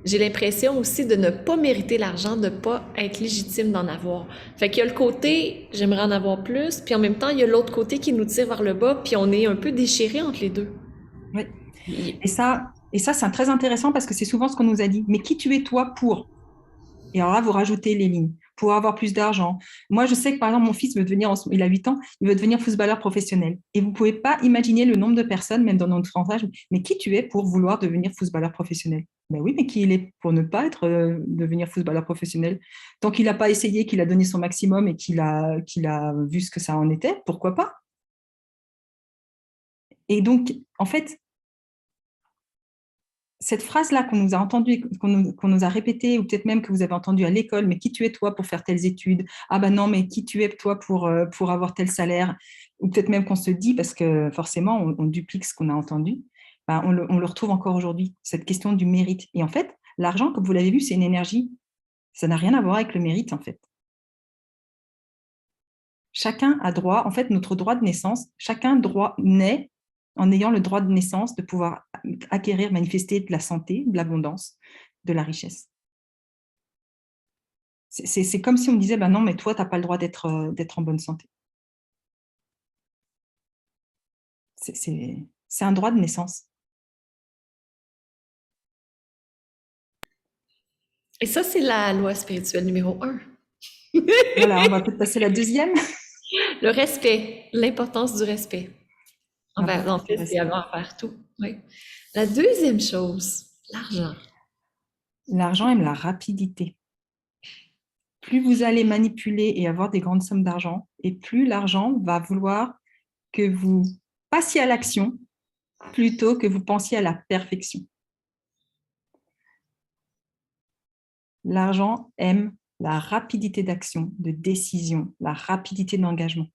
J'ai l'impression aussi de ne pas mériter l'argent, de pas être légitime d'en avoir. Fait qu'il y a le côté, j'aimerais en avoir plus, puis en même temps, il y a l'autre côté qui nous tire vers le bas, puis on est un peu déchirés entre les deux. Oui. Et ça c'est très intéressant parce que c'est souvent ce qu'on nous a dit. Mais qui tu es toi pour? Et alors là, vous rajoutez les lignes pour avoir plus d'argent. Moi, je sais que par exemple, mon fils veut devenir, il a 8 ans, il veut devenir footballeur professionnel. Et vous ne pouvez pas imaginer le nombre de personnes, même dans notre entourage, mais qui tu es pour vouloir devenir footballeur professionnel? Ben oui, mais qui il est pour ne pas devenir footballeur professionnel? Tant qu'il n'a pas essayé, qu'il a donné son maximum et qu'il a vu ce que ça en était, pourquoi pas? Et donc, en fait, cette phrase-là qu'on nous a entendue, qu'on nous a répétée, ou peut-être même que vous avez entendue à l'école, mais qui tu es toi pour faire telles études? Ah ben non, mais qui tu es toi pour avoir tel salaire? Ou peut-être même qu'on se dit, parce que forcément, on duplique ce qu'on a entendu, ben on le retrouve encore aujourd'hui, cette question du mérite. Et en fait, l'argent, comme vous l'avez vu, c'est une énergie. Ça n'a rien à voir avec le mérite, en fait. Chacun a droit, en fait, notre droit de naissance, chacun droit naît en ayant le droit de naissance de pouvoir acquérir, manifester de la santé, de l'abondance, de la richesse. C'est comme si on me disait, ben non, mais toi, tu n'as pas le droit d'être en bonne santé. C'est un droit de naissance. Et ça, c'est la loi spirituelle numéro un. Voilà, on va peut-être passer à la deuxième. Le respect, l'importance du respect. En L'importance du fait, c'est respect. envers tout. Oui. La deuxième chose, l'argent. L'argent aime la rapidité. Plus vous allez manipuler et avoir des grandes sommes d'argent, et plus l'argent va vouloir que vous passiez à l'action plutôt que vous pensiez à la perfection. L'argent aime la rapidité d'action, de décision, la rapidité d'engagement.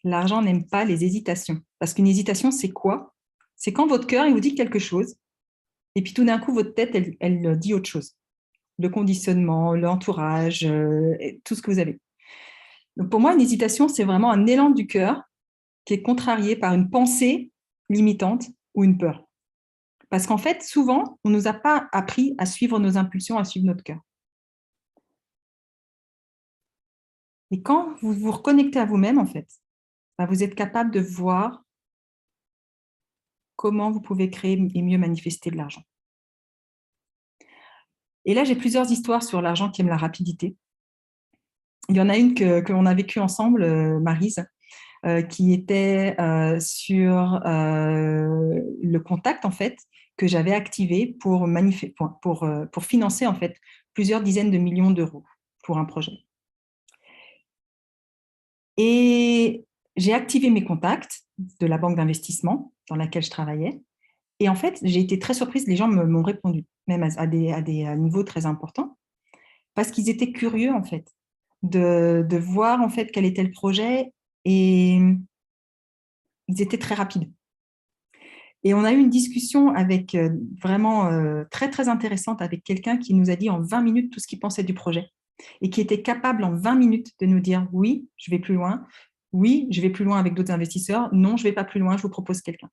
L'argent n'aime pas les hésitations. Parce qu'une hésitation, c'est quoi? C'est quand votre cœur il vous dit quelque chose, et puis tout d'un coup, votre tête, elle dit autre chose. Le conditionnement, l'entourage, tout ce que vous avez. Donc pour moi, une hésitation, c'est vraiment un élan du cœur qui est contrarié par une pensée limitante ou une peur. Parce qu'en fait, souvent, on ne nous a pas appris à suivre nos impulsions, à suivre notre cœur. Et quand vous vous reconnectez à vous-même, en fait, bah, vous êtes capable de voir comment vous pouvez créer et mieux manifester de l'argent. Et là, j'ai plusieurs histoires sur l'argent qui aime la rapidité. Il y en a une que l'on a vécue ensemble, Maryse, qui était sur le contact, en fait, que j'avais activé pour financer, en fait, plusieurs dizaines de millions d'euros pour un projet. Et j'ai activé mes contacts de la banque d'investissement dans laquelle je travaillais. Et en fait, j'ai été très surprise, les gens m'ont répondu, même à des niveaux très importants, parce qu'ils étaient curieux, en fait, de voir, en fait, quel était le projet, et ils étaient très rapides. Et on a eu une discussion avec vraiment très, très intéressante avec quelqu'un qui nous a dit en 20 minutes tout ce qu'il pensait du projet et qui était capable en 20 minutes de nous dire oui, je vais plus loin, oui, je vais plus loin avec d'autres investisseurs, non, je ne vais pas plus loin, je vous propose quelqu'un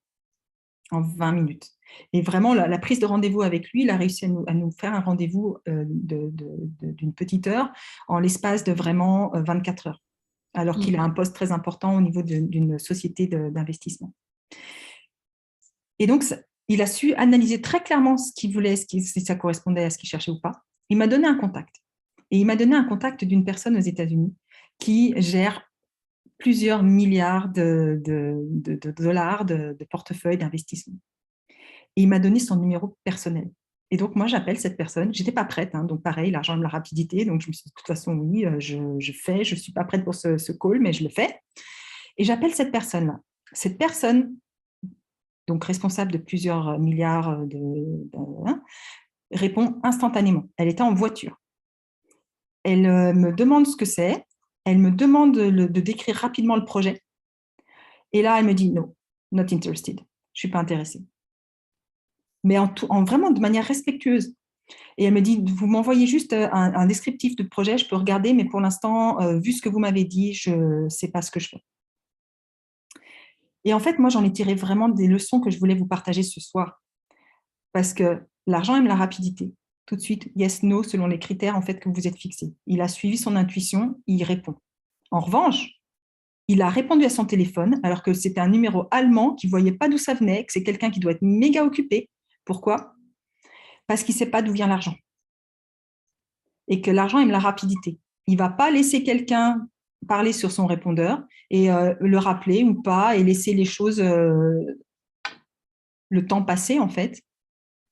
en 20 minutes. Et vraiment, la prise de rendez-vous avec lui, il a réussi à nous faire un rendez-vous d'une petite heure en l'espace de vraiment 24 heures, alors qu'il a un poste très important au niveau d'une société d'investissement. Et donc, il a su analyser très clairement ce qu'il voulait, si ça correspondait à ce qu'il cherchait ou pas. Il m'a donné un contact. Et il m'a donné un contact d'une personne aux États-Unis qui gère plusieurs milliards de dollars de portefeuille d'investissement. Et il m'a donné son numéro personnel. Et donc, moi, j'appelle cette personne. Je n'étais pas prête, hein, donc pareil, l'argent aime la rapidité. Donc, je me suis dit, de toute façon, oui, je fais. Je ne suis pas prête pour ce call, mais je le fais. Et j'appelle cette personne-là. Cette personne, donc responsable de plusieurs milliards hein, répond instantanément. Elle était en voiture. Elle me demande ce que c'est. Elle me demande de décrire rapidement le projet. Et là, elle me dit no, not interested. Je ne suis pas intéressée. Mais en vraiment de manière respectueuse. Et elle me dit, vous m'envoyez juste un descriptif de projet, je peux regarder, mais pour l'instant, vu ce que vous m'avez dit, je ne sais pas ce que je fais. Et en fait, moi, j'en ai tiré vraiment des leçons que je voulais vous partager ce soir. Parce que l'argent aime la rapidité. Tout de suite, yes, no, selon les critères en fait que vous êtes fixés. Il a suivi son intuition, il répond. En revanche, il a répondu à son téléphone alors que c'était un numéro allemand qui ne voyait pas d'où ça venait, que c'est quelqu'un qui doit être méga occupé. Pourquoi? Parce qu'il ne sait pas d'où vient l'argent. Et que l'argent aime la rapidité. Il ne va pas laisser quelqu'un parler sur son répondeur et le rappeler ou pas et laisser les choses, le temps passer en fait,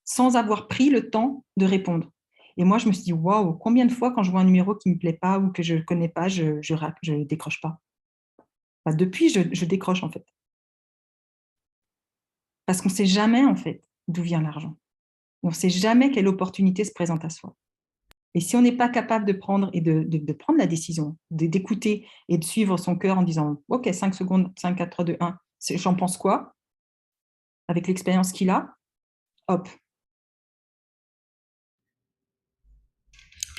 sans avoir pris le temps de répondre. Et moi, je me suis dit, waouh, combien de fois quand je vois un numéro qui ne me plaît pas ou que je ne connais pas, je ne décroche pas. Enfin, depuis, je décroche en fait. Parce qu'on ne sait jamais en fait d'où vient l'argent. On ne sait jamais quelle opportunité se présente à soi. Et si on n'est pas capable de prendre et de prendre la décision, d'écouter et de suivre son cœur en disant, OK, 5 secondes, 5, 4, 3, 2, 1, j'en pense quoi? Avec l'expérience qu'il a, hop.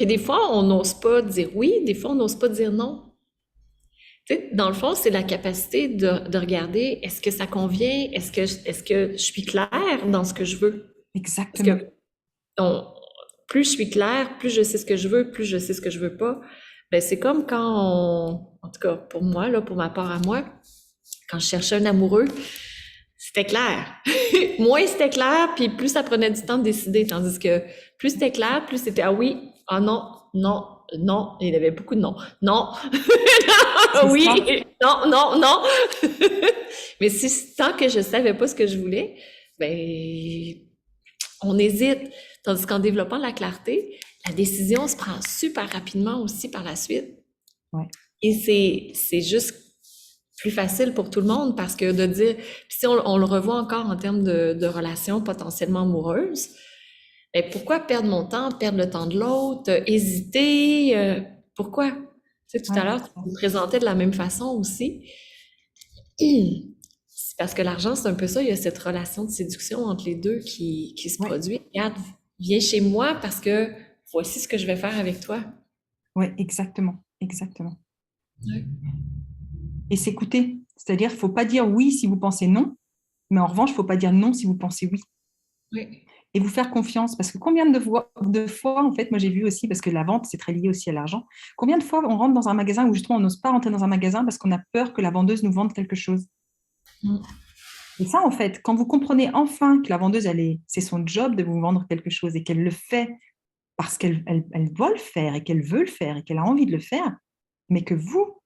Et des fois, on n'ose pas dire oui, des fois, on n'ose pas dire non. Tu sais, dans le fond, c'est la capacité de regarder, est-ce que ça convient? Est-ce que je suis claire dans ce que je veux? Parce Exactement. que on- plus je suis claire, plus je sais ce que je veux, plus je sais ce que je veux pas. Ben, c'est comme quand en tout cas, pour moi, là, pour ma part à moi, quand je cherchais un amoureux, c'était clair. Moins c'était clair, puis plus ça prenait du temps de décider. Tandis que plus c'était clair, plus c'était ah oui, ah non, non, non. Il y avait beaucoup de non. Non, C'est ça. oui, non, non, non. Mais si tant que je savais pas ce que je voulais, ben on hésite. Tandis qu'en développant la clarté, la décision se prend super rapidement aussi par la suite. Ouais. Et c'est juste plus facile pour tout le monde parce que de dire, puis si on le revoit encore en termes de relations potentiellement amoureuses, ben pourquoi perdre mon temps, perdre le temps de l'autre, hésiter, pourquoi? Tu sais, tout à Ouais, l'heure, c'est tu ça. me présentais de la même façon aussi. C'est parce que l'argent, c'est un peu ça, il y a cette relation de séduction entre les deux qui se Ouais, produit. Regarde, viens chez moi parce que voici ce que je vais faire avec toi. ouais, exactement, exactement. Ouais. Et s'écouter, c'est-à-dire, il ne faut pas dire oui si vous pensez non, mais en revanche, il ne faut pas dire non si vous pensez oui. Oui. Et vous faire confiance, parce que combien de fois, en fait, moi j'ai vu aussi, parce que la vente, c'est très lié aussi à l'argent, combien de fois on rentre dans un magasin où justement on n'ose pas rentrer dans un magasin parce qu'on a peur que la vendeuse nous vende quelque chose. Mm. Et ça, en fait, quand vous comprenez enfin que la vendeuse, c'est son job de vous vendre quelque chose et qu'elle le fait parce qu'elle doit le faire et qu'elle veut le faire et qu'elle a envie de le faire, mais que vous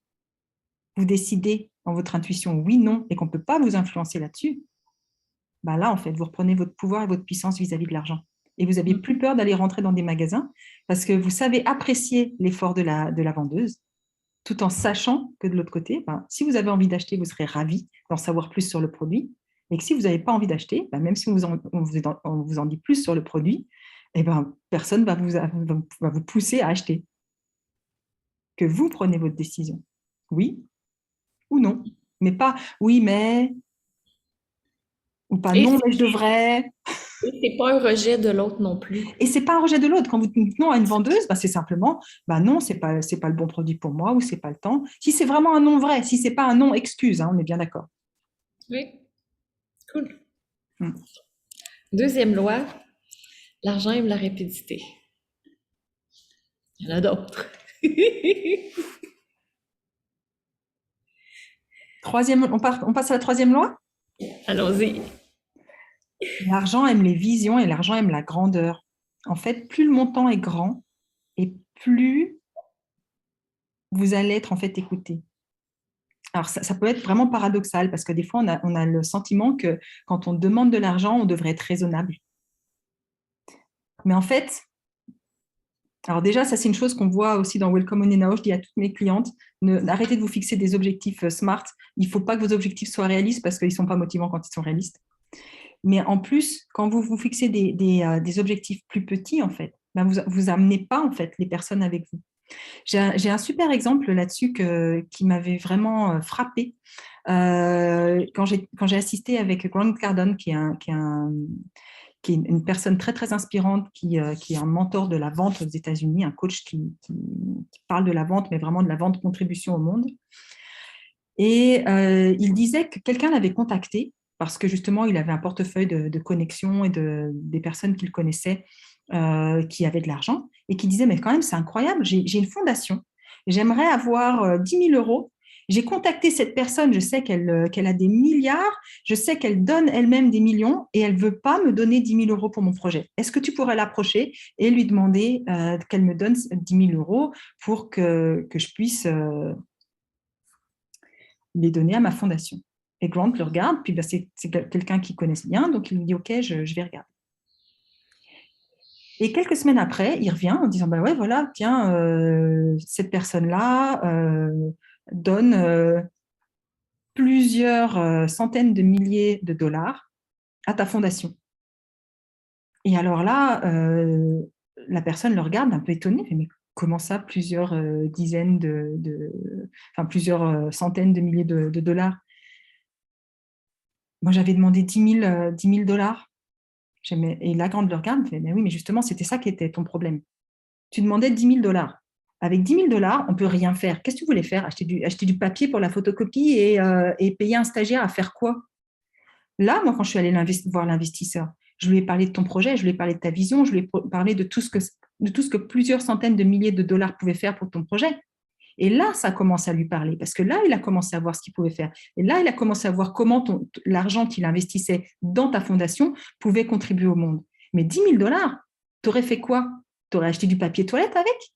décidez dans votre intuition oui, non, et qu'on ne peut pas vous influencer là-dessus, bah là, en fait, vous reprenez votre pouvoir et votre puissance vis-à-vis de l'argent. Et vous n'aviez plus peur d'aller rentrer dans des magasins parce que vous savez apprécier l'effort de la vendeuse, tout en sachant que de l'autre côté, ben, si vous avez envie d'acheter, vous serez ravi d'en savoir plus sur le produit. Et que si vous n'avez pas envie d'acheter, ben, même si on vous en dit plus sur le produit, eh ben, personne ne va vous pousser à acheter. Que vous prenez votre décision. Oui ou non. Mais pas oui, mais, ou pas Et non, mais je devrais. c'est pas un rejet de l'autre non plus. Et c'est pas un rejet de l'autre. Quand vous dites non à une vendeuse, bah, c'est simplement non, c'est pas le bon produit pour moi ou c'est pas le temps. Si c'est vraiment un non vrai, si c'est pas un non excuse, hein, on est bien d'accord. Oui, cool. Mm. Deuxième loi, l'argent aime la rapidité. Il y en a d'autres. On passe à la troisième loi. Allons-y. L'argent aime les visions et l'argent aime la grandeur. En fait, plus le montant est grand et plus vous allez être en fait écouté. Alors, ça peut être vraiment paradoxal parce que des fois, on a le sentiment que quand on demande de l'argent, on devrait être raisonnable. Mais en fait, alors déjà, ça c'est une chose qu'on voit aussi dans Welcome on Now. Je dis à toutes mes clientes, arrêtez de vous fixer des objectifs smart. Il ne faut pas que vos objectifs soient réalistes parce qu'ils ne sont pas motivants quand ils sont réalistes. Mais en plus, quand vous vous fixez des objectifs plus petits, en fait, ben vous amenez pas en fait les personnes avec vous. J'ai un super exemple là-dessus qui m'avait vraiment frappée quand j'ai assisté avec Grant Cardone, qui est une personne très, très inspirante, qui est un mentor de la vente aux États-Unis, un coach qui parle de la vente, mais vraiment de la vente contribution au monde. Et il disait que quelqu'un l'avait contacté parce que justement, il avait un portefeuille de connexions et des personnes qu'il connaissait qui avaient de l'argent et qui disait, mais quand même, c'est incroyable, j'ai une fondation, j'aimerais avoir 10 000 euros. J'ai contacté cette personne, je sais qu'elle a des milliards, je sais qu'elle donne elle-même des millions et elle ne veut pas me donner 10 000 euros pour mon projet. Est-ce que tu pourrais l'approcher et lui demander qu'elle me donne 10 000 euros pour que je puisse les donner à ma fondation? Et Grant le regarde, puis c'est quelqu'un qui connaît bien, donc il lui dit, OK, je vais regarder. Et quelques semaines après, il revient en disant, bah ouais, voilà, tiens, cette personne-là donne plusieurs centaines de milliers de dollars à ta fondation. Et alors là, la personne le regarde un peu étonnée, mais comment ça, plusieurs dizaines enfin plusieurs centaines de milliers de dollars? Moi, j'avais demandé 10 000 dollars. Et la grande le regarde, me fait, mais oui, mais justement, c'était ça qui était ton problème. Tu demandais 10 000 dollars. Avec 10 000 $, on peut rien faire. Qu'est-ce que tu voulais faire? Acheter du papier pour la photocopie et payer un stagiaire à faire quoi? Là, moi, quand je suis allée voir l'investisseur, je lui ai parlé de ton projet, je lui ai parlé de ta vision, je lui ai parlé de tout ce que plusieurs centaines de milliers de dollars pouvaient faire pour ton projet. Et là, ça commence à lui parler, parce que là, il a commencé à voir ce qu'il pouvait faire. Et là, il a commencé à voir comment l'argent qu'il investissait dans ta fondation pouvait contribuer au monde. Mais 10 000 $, tu aurais fait quoi? Tu aurais acheté du papier toilette avec?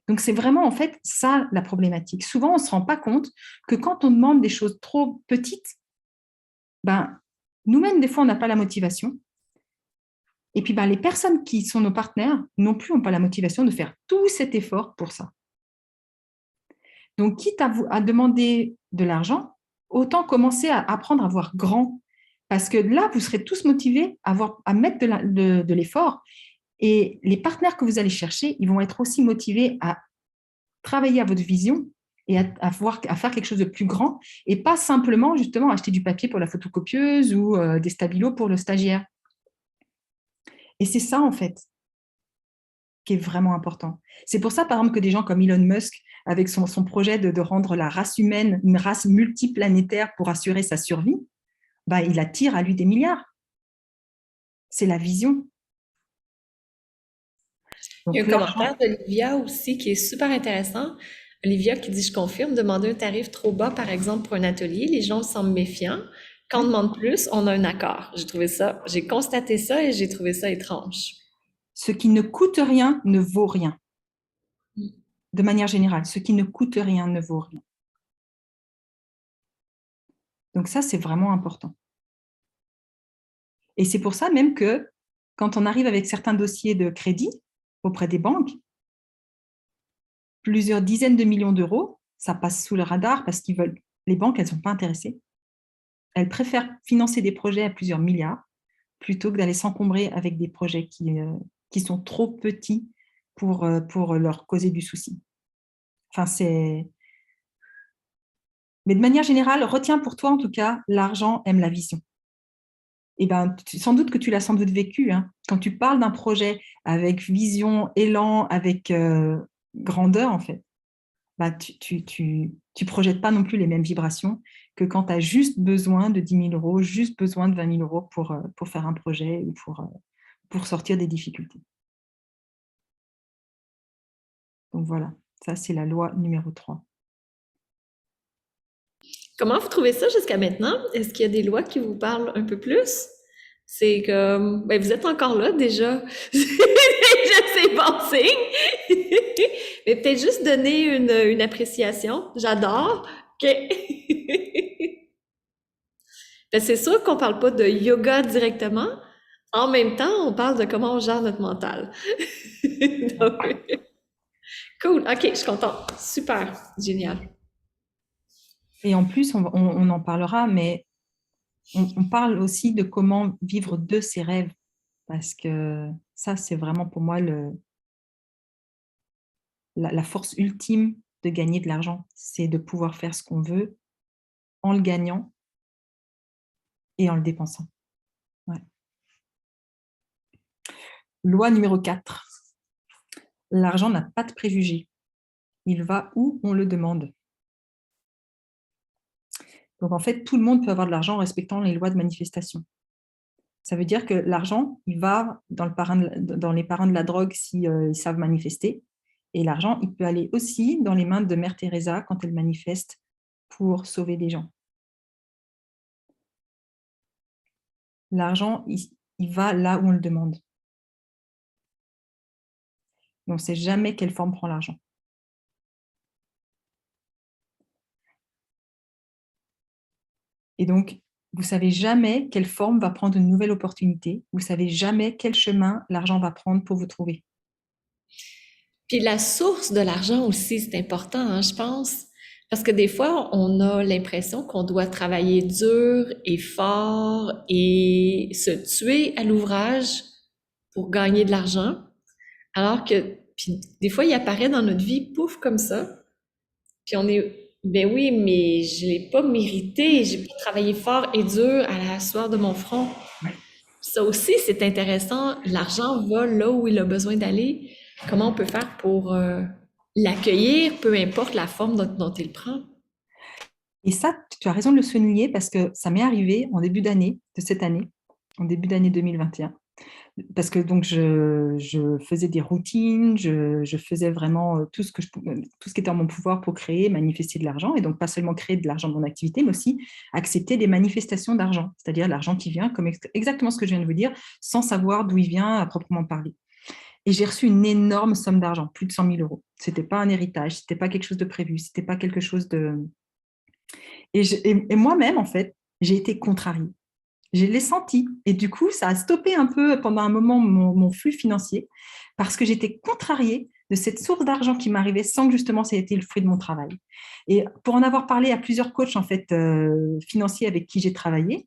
Donc, c'est vraiment, en fait, ça, la problématique. Souvent, on ne se rend pas compte que quand on demande des choses trop petites, ben, nous-mêmes, des fois, on n'a pas la motivation. Et puis, ben, les personnes qui sont nos partenaires non plus n'ont pas la motivation de faire tout cet effort pour ça. Donc, quitte à demander de l'argent, autant commencer à apprendre à voir grand. Parce que là, vous serez tous motivés à mettre de l'effort. Et les partenaires que vous allez chercher, ils vont être aussi motivés à travailler à votre vision et à faire quelque chose de plus grand et pas simplement, justement, acheter du papier pour la photocopieuse ou des stabilos pour le stagiaire. Et c'est ça, en fait, qui est vraiment important. C'est pour ça, par exemple, que des gens comme Elon Musk, avec son projet de rendre la race humaine une race multiplanétaire pour assurer sa survie, bah, il attire à lui des milliards. C'est la vision. Il y a Donc, un commentaire d'Olivia aussi qui est super intéressant. Olivia qui dit, je confirme, demander un tarif trop bas, par exemple, pour un atelier, les gens semblent méfiants. Quand on ouais, demande plus, on a un accord. J'ai constaté ça et j'ai trouvé ça étrange. ce qui ne coûte rien ne vaut rien. De manière générale, ce qui ne coûte rien ne vaut rien. Donc ça, c'est vraiment important. Et c'est pour ça même que quand on arrive avec certains dossiers de crédit auprès des banques, plusieurs dizaines de millions d'euros, ça passe sous le radar parce qu'ils veulent. Les banques, elles ne sont pas intéressées. Elles préfèrent financer des projets à plusieurs milliards plutôt que d'aller s'encombrer avec des projets qui sont trop petits pour leur causer du souci. Enfin, Mais de manière générale, retiens pour toi en tout cas, l'argent aime la vision. Et ben, sans doute que tu l'as sans doute vécu. Hein. Quand tu parles d'un projet avec vision, élan, avec grandeur, en fait, bah, tu projettes pas non plus les mêmes vibrations que quand tu as juste besoin de 10 000 €, juste besoin de 20 000 € pour faire un projet ou pour sortir des difficultés. Donc voilà, ça c'est la loi numéro 3. Comment vous trouvez ça jusqu'à maintenant? Est-ce qu'il y a des lois qui vous parlent un peu plus? C'est comme, ben vous êtes encore là déjà. Déjà, c'est bon signe. Mais peut-être juste donner une appréciation. J'adore. OK. Ben, c'est sûr qu'on parle pas de yoga directement. En même temps, on parle de comment on gère notre mental. Donc, cool. OK, je suis contente. Super. Génial. Et en plus, on en parlera, mais on parle aussi de comment vivre de ses rêves, parce que ça, c'est vraiment pour moi la force ultime de gagner de l'argent. C'est de pouvoir faire ce qu'on veut en le gagnant et en le dépensant. Ouais. Loi numéro 4. L'argent n'a pas de préjugés. Il va où on le demande. Donc, en fait, tout le monde peut avoir de l'argent en respectant les lois de manifestation. Ça veut dire que l'argent, il va dans les parrains de la drogue si, ils savent manifester. Et l'argent, il peut aller aussi dans les mains de Mère Teresa quand elle manifeste pour sauver des gens. L'argent, il va là où on le demande. Et on ne sait jamais quelle forme prend l'argent. Et donc, vous ne savez jamais quelle forme va prendre une nouvelle opportunité. Vous ne savez jamais quel chemin l'argent va prendre pour vous trouver. Puis la source de l'argent aussi, c'est important, hein, je pense. Parce que des fois, on a l'impression qu'on doit travailler dur et fort et se tuer à l'ouvrage pour gagner de l'argent. Alors que, puis des fois, il apparaît dans notre vie, pouf, comme ça. Puis on est, ben oui, mais je l'ai pas mérité. J'ai pas travaillé fort et dur à la sueur de mon front. Ça aussi, c'est intéressant. L'argent va là où il a besoin d'aller. Comment on peut faire pour l'accueillir, peu importe la forme dont il prend? Et ça, tu as raison de le souligner parce que ça m'est arrivé en début d'année, de cette année, en début d'année 2021. Parce que donc je faisais des routines, je faisais vraiment tout ce tout ce qui était en mon pouvoir pour créer, manifester de l'argent, et donc pas seulement créer de l'argent de mon activité, mais aussi accepter des manifestations d'argent, c'est-à-dire l'argent qui vient, comme exactement ce que je viens de vous dire, sans savoir d'où il vient à proprement parler. Et j'ai reçu une énorme somme d'argent, plus de 100 000 euros. C'était pas un héritage, c'était pas quelque chose de prévu, c'était pas quelque chose de... Et moi-même, en fait, j'ai été contrariée. Je l'ai senti. Et du coup, ça a stoppé un peu pendant un moment mon flux financier parce que j'étais contrariée de cette source d'argent qui m'arrivait sans que justement ça ait été le fruit de mon travail. Et pour en avoir parlé à plusieurs coachs en fait, financiers avec qui j'ai travaillé,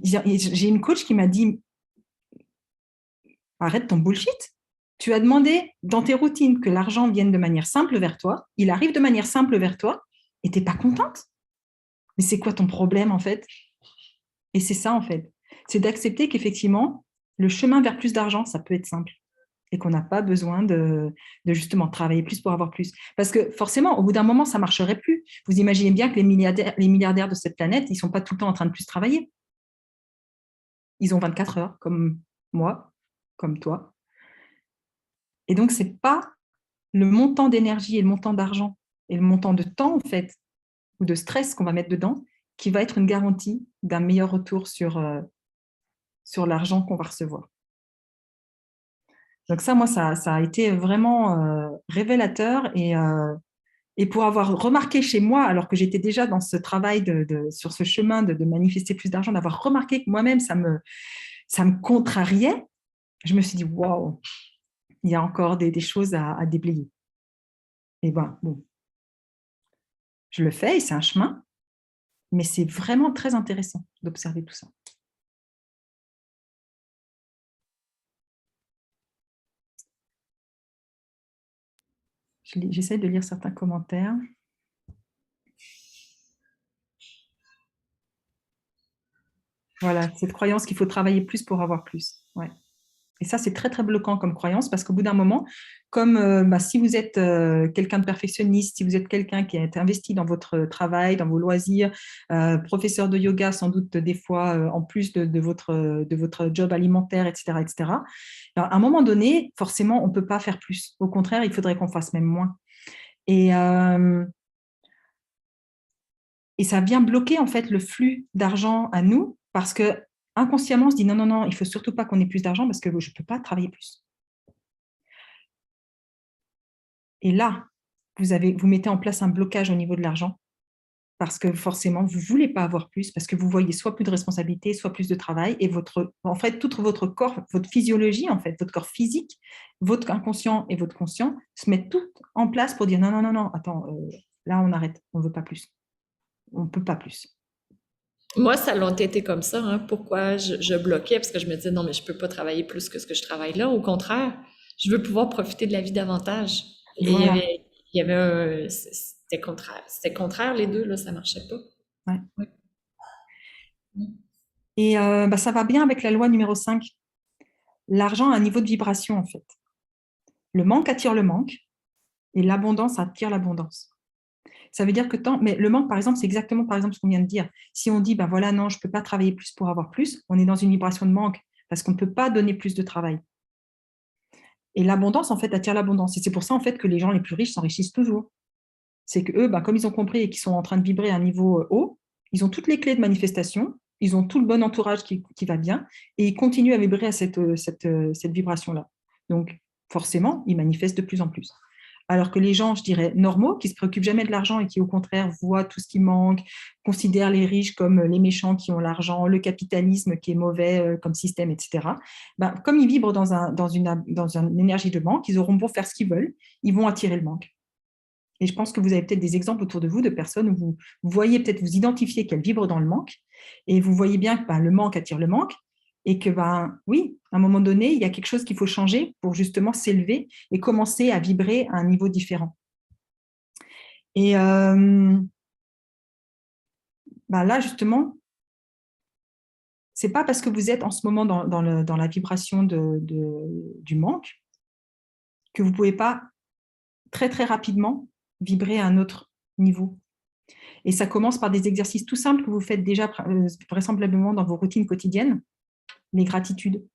j'ai une coach qui m'a dit arrête ton bullshit. Tu as demandé dans tes routines que l'argent vienne de manière simple vers toi. Il arrive de manière simple vers toi et tu n'es pas contente. Mais c'est quoi ton problème en fait? Et c'est ça, en fait. C'est d'accepter qu'effectivement, le chemin vers plus d'argent, ça peut être simple et qu'on n'a pas besoin de justement travailler plus pour avoir plus. Parce que forcément, au bout d'un moment, ça ne marcherait plus. Vous imaginez bien que les milliardaires de cette planète, ils ne sont pas tout le temps en train de plus travailler. Ils ont 24 heures, comme moi, comme toi. Et donc, ce n'est pas le montant d'énergie et le montant d'argent et le montant de temps, en fait, ou de stress qu'on va mettre dedans, qui va être une garantie d'un meilleur retour sur l'argent qu'on va recevoir. Donc ça, moi, ça a été vraiment révélateur et pour avoir remarqué chez moi, alors que j'étais déjà dans ce travail sur ce chemin de manifester plus d'argent, d'avoir remarqué que moi-même, ça me contrariait, je me suis dit, waouh, il y a encore des choses à déblayer. Et ben, bon, je le fais et c'est un chemin, mais c'est vraiment très intéressant d'observer tout ça. J'essaie de lire certains commentaires. Voilà, cette croyance qu'il faut travailler plus pour avoir plus. Ouais. Et ça, c'est très, très bloquant comme croyance parce qu'au bout d'un moment, comme si vous êtes quelqu'un de perfectionniste, si vous êtes quelqu'un qui est investi dans votre travail, dans vos loisirs, professeur de yoga sans doute des fois, en plus de votre job alimentaire, etc., etc., alors, à un moment donné, forcément, on ne peut pas faire plus. Au contraire, il faudrait qu'on fasse même moins. Et, euh, et ça vient bloquer en fait le flux d'argent à nous parce que inconsciemment, on se dit non, non, non, il ne faut surtout pas qu'on ait plus d'argent parce que je ne peux pas travailler plus. Et là, vous mettez en place un blocage au niveau de l'argent parce que forcément, vous ne voulez pas avoir plus parce que vous voyez soit plus de responsabilités, soit plus de travail et en fait, tout votre corps, votre physiologie, en fait, votre corps physique, votre inconscient et votre conscient se mettent tout en place pour dire non, non, non, non, attends, là, on arrête, on ne veut pas plus. On ne peut pas plus. Moi, ça l'a été comme ça, hein. Pourquoi je bloquais? Parce que je me disais, non, mais je peux pas travailler plus que ce que je travaille là. Au contraire, je veux pouvoir profiter de la vie davantage. Et Voilà. il y avait c'était contraire. C'était contraire, les deux, là, ça marchait pas. Ouais. Oui. Et ça va bien avec la loi numéro 5. L'argent a un niveau de vibration, en fait. Le manque attire le manque et l'abondance attire l'abondance. Ça veut dire que mais le manque, par exemple, c'est exactement par exemple ce qu'on vient de dire. Si on dit, ben voilà, non, je ne peux pas travailler plus pour avoir plus, on est dans une vibration de manque parce qu'on ne peut pas donner plus de travail. Et l'abondance, en fait, attire l'abondance. Et c'est pour ça, en fait, que les gens les plus riches s'enrichissent toujours. C'est qu'eux, comme ils ont compris et qu'ils sont en train de vibrer à un niveau haut, ils ont toutes les clés de manifestation, ils ont tout le bon entourage qui va bien, et ils continuent à vibrer à cette vibration-là. Donc, forcément, ils manifestent de plus en plus. Alors que les gens, je dirais, normaux, qui ne se préoccupent jamais de l'argent et qui, au contraire, voient tout ce qui manque, considèrent les riches comme les méchants qui ont l'argent, le capitalisme qui est mauvais comme système, etc., comme ils vibrent dans une énergie de manque, ils auront beau faire ce qu'ils veulent, ils vont attirer le manque. Et je pense que vous avez peut-être des exemples autour de vous de personnes où vous voyez peut-être vous identifier qu'elles vibrent dans le manque et vous voyez bien que le manque attire le manque et que oui, à un moment donné, il y a quelque chose qu'il faut changer pour justement s'élever et commencer à vibrer à un niveau différent. Et là, justement, c'est pas parce que vous êtes en ce moment dans la vibration du manque que vous ne pouvez pas très, très rapidement vibrer à un autre niveau. Et ça commence par des exercices tout simples que vous faites déjà vraisemblablement dans vos routines quotidiennes, les gratitudes.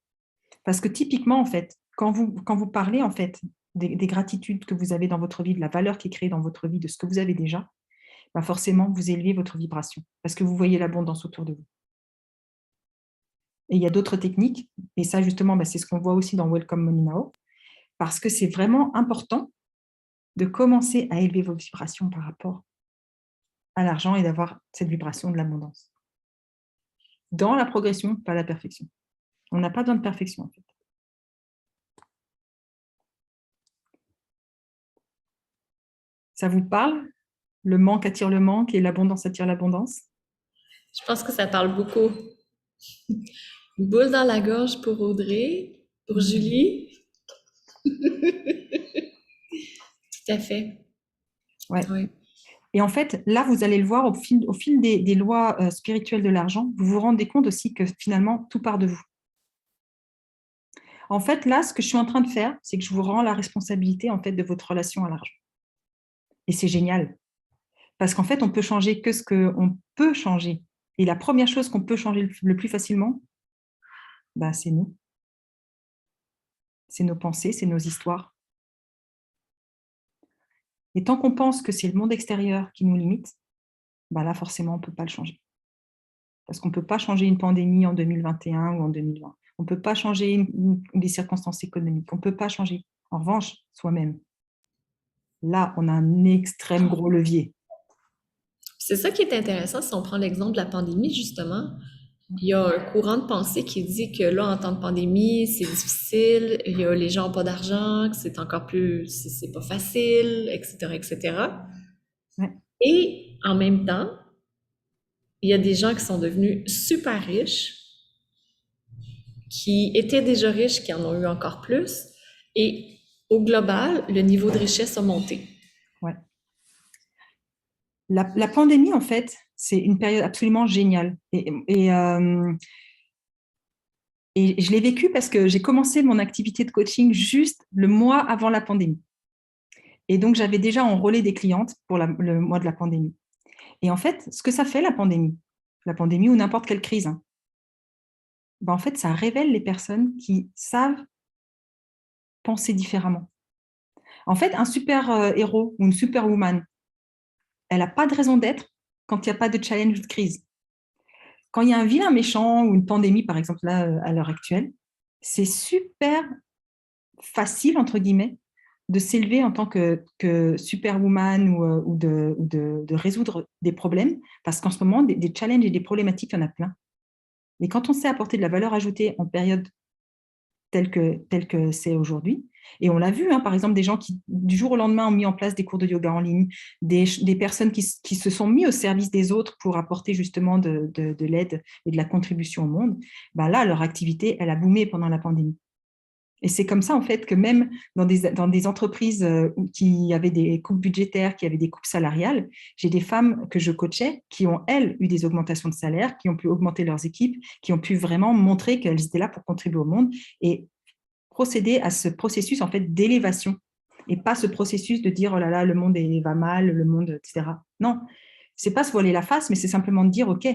Parce que typiquement, en fait, quand vous parlez en fait, des gratitudes que vous avez dans votre vie, de la valeur qui est créée dans votre vie, de ce que vous avez déjà, bah forcément, vous élevez votre vibration parce que vous voyez l'abondance autour de vous. Et il y a d'autres techniques, et ça justement, bah, c'est ce qu'on voit aussi dans Welcome Money Now, parce que c'est vraiment important de commencer à élever vos vibrations par rapport à l'argent et d'avoir cette vibration de l'abondance. Dans la progression, pas la perfection. On n'a pas besoin de perfection en fait. Ça vous parle? Le manque attire le manque et l'abondance attire l'abondance? Je pense que ça parle beaucoup. Une boule dans la gorge pour Audrey, pour Julie. Tout à fait. Ouais. Oui. Et en fait, là, vous allez le voir au fil des lois spirituelles de l'argent, vous vous rendez compte aussi que finalement, tout part de vous. En fait, là, ce que je suis en train de faire, c'est que je vous rends la responsabilité en fait, de votre relation à l'argent. Et c'est génial. Parce qu'en fait, on peut changer que ce qu'on peut changer. Et la première chose qu'on peut changer le plus facilement, bah, c'est nous. C'est nos pensées, c'est nos histoires. Et tant qu'on pense que c'est le monde extérieur qui nous limite, bah là, forcément, on ne peut pas le changer. Parce qu'on ne peut pas changer une pandémie en 2021 ou en 2020. On ne peut pas changer des circonstances économiques. On ne peut pas changer. En revanche, soi-même. Là, on a un extrême gros levier. C'est ça qui est intéressant si on prend l'exemple de la pandémie, justement. Il y a un courant de pensée qui dit que là, en temps de pandémie, c'est difficile, il y a les gens n'ont pas d'argent, que c'est encore plus, c'est pas facile, etc., etc. Ouais. Et en même temps, il y a des gens qui sont devenus super riches, qui étaient déjà riches, qui en ont eu encore plus. Et au global, le niveau de richesse a monté. Ouais. La pandémie, en fait, c'est une période absolument géniale. Et je l'ai vécu parce que j'ai commencé mon activité de coaching juste le mois avant la pandémie. Et donc, j'avais déjà enrôlé des clientes pour le mois de la pandémie. Et en fait, ce que ça fait, la pandémie ou n'importe quelle crise, hein, ben en fait, ça révèle les personnes qui savent penser différemment. En fait, un super héros ou une superwoman, elle n'a pas de raison d'être quand il n'y a pas de challenge ou de crise. Quand il y a un vilain méchant ou une pandémie, par exemple, là, à l'heure actuelle, c'est super facile, entre guillemets, de s'élever en tant que superwoman ou de résoudre des problèmes, parce qu'en ce moment, des challenges et des problématiques, il y en a plein. Mais quand on sait apporter de la valeur ajoutée en période telle que c'est aujourd'hui, et on l'a vu, hein, par exemple, des gens qui, du jour au lendemain, ont mis en place des cours de yoga en ligne, des personnes qui se sont mis au service des autres pour apporter justement de l'aide et de la contribution au monde, ben là, leur activité, elle a boomé pendant la pandémie. Et c'est comme ça, en fait, que même dans des entreprises qui avaient des coupes budgétaires, qui avaient des coupes salariales, j'ai des femmes que je coachais qui ont, elles, eu des augmentations de salaire, qui ont pu augmenter leurs équipes, qui ont pu vraiment montrer qu'elles étaient là pour contribuer au monde et procéder à ce processus, en fait, d'élévation et pas ce processus de dire, oh là là, le monde va mal, le monde, etc. Non, c'est pas se voiler la face, mais c'est simplement de dire, OK,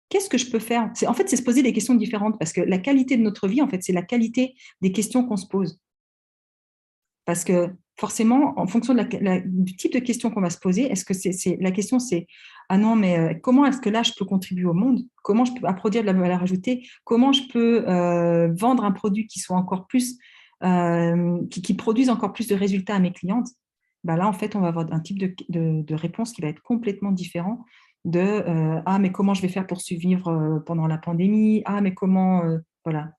qu'est-ce que je peux faire? En fait, c'est se poser des questions différentes parce que la qualité de notre vie, en fait, c'est la qualité des questions qu'on se pose. Parce que forcément, en fonction du type de questions qu'on va se poser, est-ce que la question c'est ah non, mais comment est-ce que là je peux contribuer au monde? Comment je peux produire de la valeur ajoutée? Comment je peux vendre un produit qui soit encore plus qui produise encore plus de résultats à mes clientes? Ben là, en fait, on va avoir un type de réponse qui va être complètement différent de ah, mais comment je vais faire pour survivre pendant la pandémie? Ah, mais comment voilà.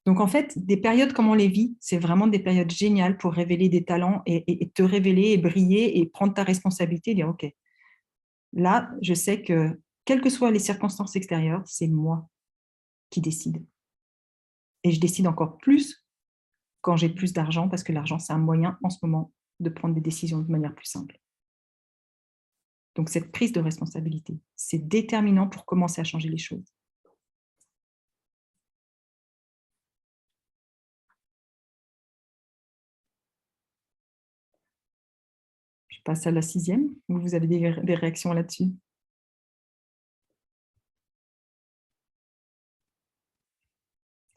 Donc, en fait, des périodes comme on les vit, c'est vraiment des périodes géniales pour révéler des talents et te révéler et briller et prendre ta responsabilité et dire, OK, là, je sais que, quelles que soient les circonstances extérieures, c'est moi qui décide. Et je décide encore plus quand j'ai plus d'argent, parce que l'argent, c'est un moyen en ce moment de prendre des décisions de manière plus simple. Donc, cette prise de responsabilité, c'est déterminant pour commencer à changer les choses. Je passe à la 6e. Vous avez des réactions là-dessus?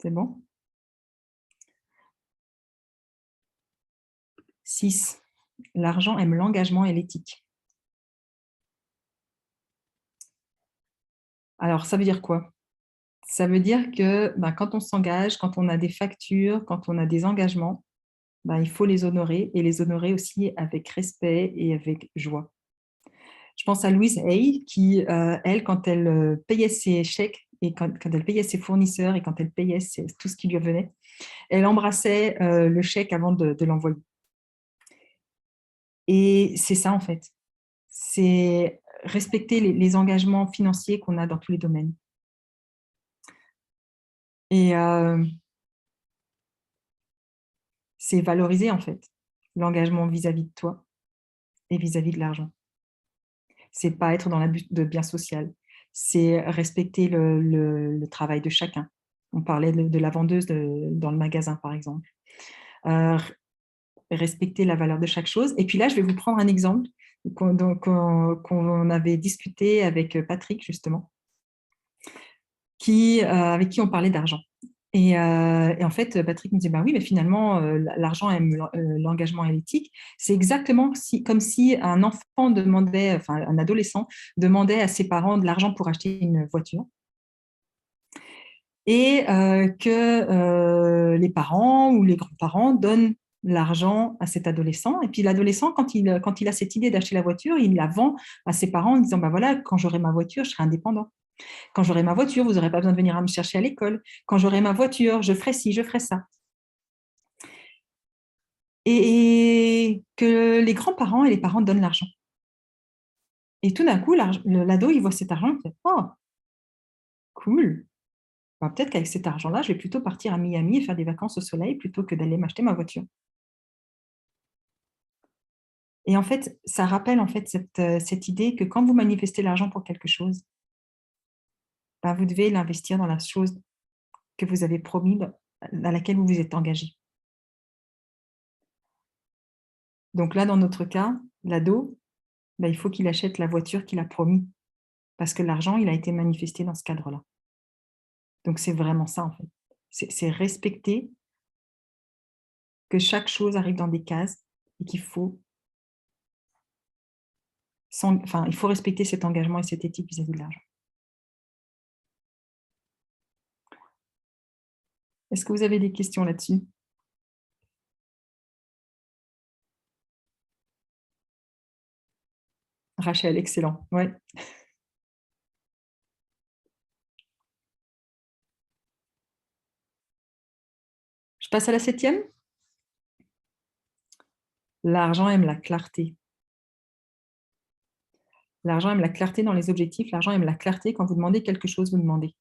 C'est bon? 6. L'argent aime l'engagement et l'éthique. Alors, ça veut dire quoi? Ça veut dire que quand on s'engage, quand on a des factures, quand on a des engagements, il faut les honorer et les honorer aussi avec respect et avec joie. Je pense à Louise Hay qui, elle, quand elle payait ses chèques et quand elle payait ses fournisseurs et quand elle payait tout ce qui lui venait, elle embrassait le chèque avant de l'envoyer. Et c'est ça, en fait. C'est respecter les engagements financiers qu'on a dans tous les domaines. Et c'est valoriser, en fait, l'engagement vis-à-vis de toi et vis-à-vis de l'argent. C'est pas être dans l'abus de bien social. C'est respecter le travail de chacun. On parlait de la vendeuse dans le magasin, par exemple. Respecter la valeur de chaque chose. Et puis là, je vais vous prendre un exemple qu'on avait discuté avec Patrick, justement, avec qui on parlait d'argent. Et en fait, Patrick me disait, oui, mais finalement, l'argent aime l'engagement et l'éthique. C'est exactement comme si un enfant demandait, enfin un adolescent demandait à ses parents de l'argent pour acheter une voiture. Et que les parents ou les grands-parents donnent l'argent à cet adolescent. Et puis l'adolescent, quand il a cette idée d'acheter la voiture, il la vend à ses parents en disant, voilà, quand j'aurai ma voiture, je serai indépendant. Quand j'aurai ma voiture, vous n'aurez pas besoin de venir me chercher à l'école. Quand j'aurai ma voiture, je ferai ci, je ferai ça. Et que les grands-parents et les parents donnent l'argent. Et tout d'un coup, l'ado, il voit cet argent, il fait, oh, cool. Peut-être qu'avec cet argent-là, je vais plutôt partir à Miami et faire des vacances au soleil plutôt que d'aller m'acheter ma voiture. Et en fait, ça rappelle en fait cette idée que quand vous manifestez l'argent pour quelque chose, vous devez l'investir dans la chose que vous avez promis, dans laquelle vous vous êtes engagé. Donc là, dans notre cas, l'ado, il faut qu'il achète la voiture qu'il a promis, parce que l'argent, il a été manifesté dans ce cadre-là. Donc c'est vraiment ça, en fait. C'est respecter que chaque chose arrive dans des cases et qu'il faut, il faut respecter cet engagement et cette éthique vis-à-vis de l'argent. Est-ce que vous avez des questions là-dessus? Rachel, excellent. Ouais. Je passe à la 7e. L'argent aime la clarté. L'argent aime la clarté dans les objectifs. L'argent aime la clarté quand vous demandez quelque chose, vous demandez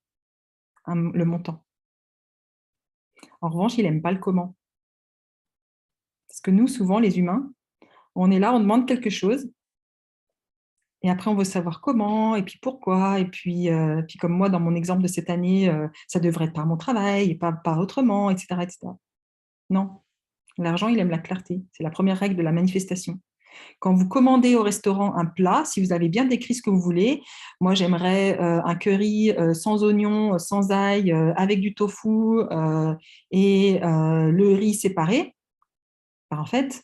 le montant. En revanche, il n'aime pas le comment. Parce que nous, souvent, les humains, on est là, on demande quelque chose, et après, on veut savoir comment, et puis pourquoi, et puis comme moi, dans mon exemple de cette année, ça devrait être par mon travail, et pas autrement, etc., etc. Non, l'argent, il aime la clarté. C'est la première règle de la manifestation. Quand vous commandez au restaurant un plat, si vous avez bien décrit ce que vous voulez, moi j'aimerais un curry sans oignon, sans ail, avec du tofu et le riz séparé. En fait,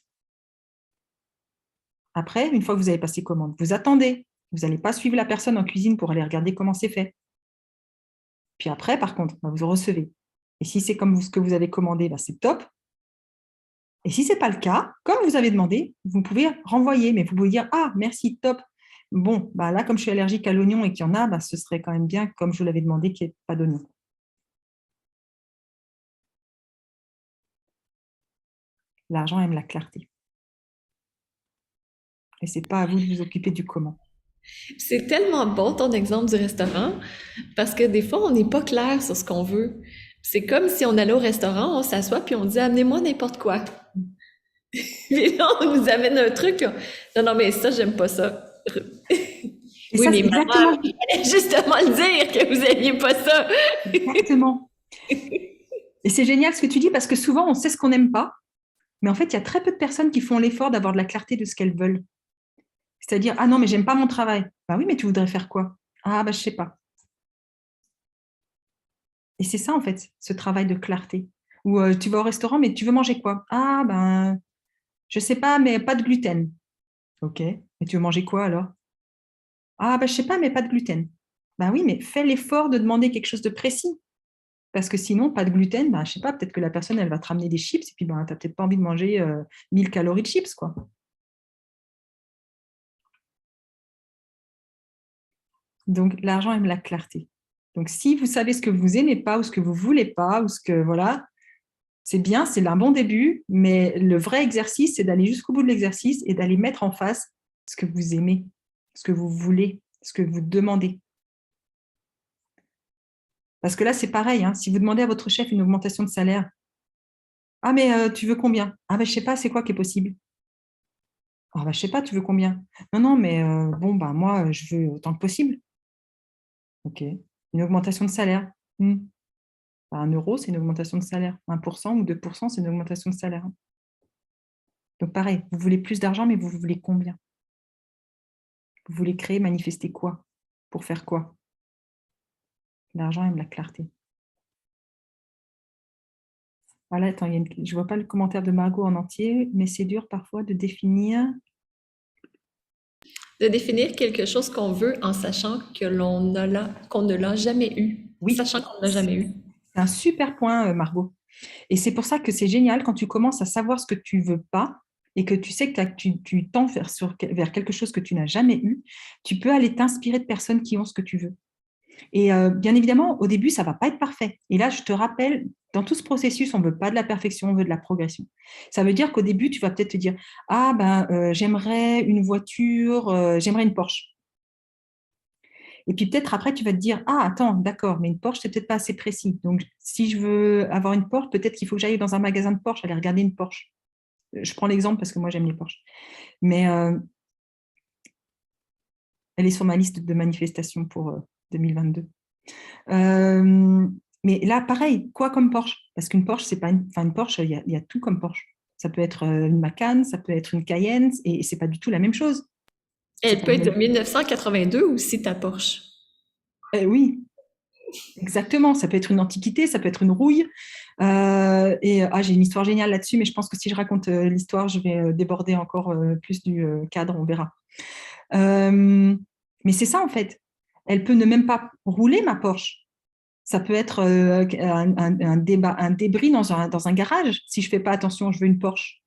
après, une fois que vous avez passé commande, vous attendez. Vous n'allez pas suivre la personne en cuisine pour aller regarder comment c'est fait. Puis après, par contre, vous recevez. Et si c'est comme ce que vous avez commandé, c'est top. Et si ce n'est pas le cas, comme vous avez demandé, vous pouvez renvoyer, mais vous pouvez dire « Ah, merci, top ». Bon, là, comme je suis allergique à l'oignon et qu'il y en a, ce serait quand même bien, comme je vous l'avais demandé, qu'il n'y ait pas d'oignon. L'argent aime la clarté. Et ce n'est pas à vous de vous occuper du comment. C'est tellement bon ton exemple du restaurant, parce que des fois, on n'est pas clair sur ce qu'on veut. C'est comme si on allait au restaurant, on s'assoit, puis on dit amenez-moi n'importe quoi. Puis là, on nous amène un truc. Non, mais ça, j'aime pas ça. Et oui, ça, mais c'est exactement. Il fallait justement le dire que vous n'aimiez pas ça. Exactement. Et c'est génial ce que tu dis, parce que souvent, on sait ce qu'on n'aime pas, mais en fait, il y a très peu de personnes qui font l'effort d'avoir de la clarté de ce qu'elles veulent. C'est-à-dire, ah non, mais j'aime pas mon travail. Bah oui, mais tu voudrais faire quoi? Ah, bah je sais pas. Et c'est ça, en fait, ce travail de clarté. Ou tu vas au restaurant, mais tu veux manger quoi? Ah, ben, je sais pas, mais pas de gluten. Ok. Et tu veux manger quoi alors? Ah, ben, je sais pas, mais pas de gluten. Ben oui, mais fais l'effort de demander quelque chose de précis. Parce que sinon, pas de gluten, ben, je sais pas, peut-être que la personne, elle va te ramener des chips et puis ben, tu n'as peut-être pas envie de manger 1000 calories de chips, quoi. Donc, l'argent aime la clarté. Donc, si vous savez ce que vous aimez pas ou ce que vous voulez pas ou ce que, voilà, c'est bien, c'est un bon début, mais le vrai exercice, c'est d'aller jusqu'au bout de l'exercice et d'aller mettre en face ce que vous aimez, ce que vous voulez, ce que vous demandez. Parce que là, c'est pareil, hein, si vous demandez à votre chef une augmentation de salaire, ah, mais tu veux combien? Ah, ben, je sais pas, c'est quoi qui est possible? Ah, ben, je sais pas, tu veux combien? Non, non, mais bon, ben, moi, je veux autant que possible. Ok. Une augmentation de salaire. Hmm. Ben, 1 euro, c'est une augmentation de salaire. 1% ou 2%, c'est une augmentation de salaire. Donc, pareil, vous voulez plus d'argent, mais vous voulez combien? Vous voulez créer, manifester quoi? Pour faire quoi? L'argent aime la clarté. Voilà, attends, je ne vois pas le commentaire de Margot en entier, mais c'est dur parfois de définir. De définir quelque chose qu'on veut en sachant qu'on ne l'a jamais eu. Oui, Sachant qu'on ne l'a jamais eu. c'est un super point, Margot. Et c'est pour ça que c'est génial quand tu commences à savoir ce que tu ne veux pas et que tu sais que tu tends vers quelque chose que tu n'as jamais eu, tu peux aller t'inspirer de personnes qui ont ce que tu veux. Et bien évidemment, au début, ça ne va pas être parfait. Et là, je te rappelle, dans tout ce processus, on ne veut pas de la perfection, on veut de la progression. Ça veut dire qu'au début, tu vas peut-être te dire, ah ben, j'aimerais une voiture, j'aimerais une Porsche. Et puis peut-être après, tu vas te dire, ah attends, d'accord, mais une Porsche, c'est peut-être pas assez précis. Donc, si je veux avoir une Porsche, peut-être qu'il faut que j'aille dans un magasin de Porsche, aller regarder une Porsche. Je prends l'exemple parce que moi, j'aime les Porsche. Mais elle est sur ma liste de manifestations pour 2022. Mais là, pareil, quoi comme Porsche? Parce qu'une Porsche, c'est pas une Porsche, il y a tout comme Porsche. Ça peut être une Macan, ça peut être une Cayenne, et c'est pas du tout la même chose. C'est Elle pas peut le être de même. 1982 aussi, ta Porsche. Oui, exactement. Ça peut être une antiquité, ça peut être une rouille. J'ai une histoire géniale là-dessus, mais je pense que si je raconte l'histoire, je vais déborder encore plus du cadre, on verra. Mais c'est ça en fait. Elle peut ne même pas rouler ma Porsche. Ça peut être un débris dans un garage. Si je ne fais pas attention, je veux une Porsche.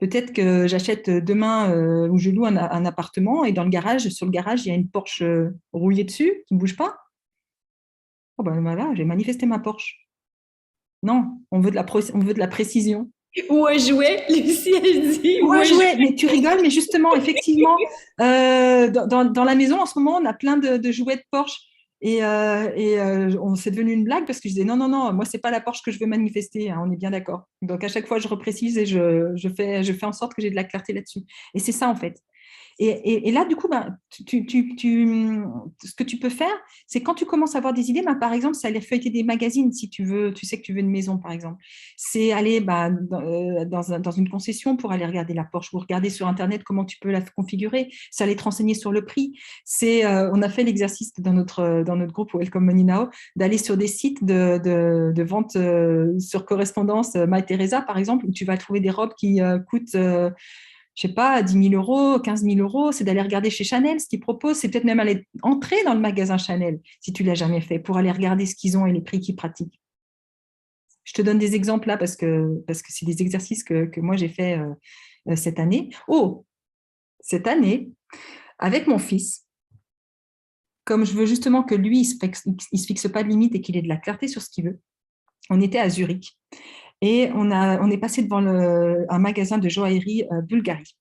Peut-être que j'achète demain ou je loue un appartement et dans le garage, sur le garage, il y a une Porsche rouillée dessus qui ne bouge pas. Oh ben voilà, j'ai manifesté ma Porsche. Non, on veut de la précision. Ou un jouet, Lucie, elle dit, Ou ou un un jouet, jouet. mais tu rigoles, mais justement, effectivement, dans la maison en ce moment, on a plein de jouets de Porsche. C'est devenu une blague parce que je disais non, non, non, moi, c'est pas la Porsche que je veux manifester, hein, on est bien d'accord. Donc, à chaque fois, je reprécise et je fais en sorte que j'ai de la clarté là-dessus. Et c'est ça, en fait. Et là, du coup, ben, ce que tu peux faire, c'est quand tu commences à avoir des idées, ben, par exemple, c'est aller feuilleter des magazines si tu veux, tu sais que tu veux une maison, par exemple. C'est aller dans une concession pour aller regarder la Porsche ou regarder sur Internet comment tu peux la configurer. C'est aller te renseigner sur le prix. On a fait l'exercice dans notre groupe Welcome Money Now d'aller sur des sites de vente sur correspondance, My Teresa, par exemple, où tu vas trouver des robes qui coûtent je sais pas, 10 000 euros, 15 000 euros, c'est d'aller regarder chez Chanel ce qu'ils proposent. C'est peut-être même aller entrer dans le magasin Chanel, si tu ne l'as jamais fait, pour aller regarder ce qu'ils ont et les prix qu'ils pratiquent. Je te donne des exemples là parce que c'est des exercices que moi j'ai fait cette année. Oh, cette année, avec mon fils, comme je veux justement que lui, il se fixe pas de limite et qu'il ait de la clarté sur ce qu'il veut, on était à Zurich et on est passé devant un magasin de joaillerie Bulgarie.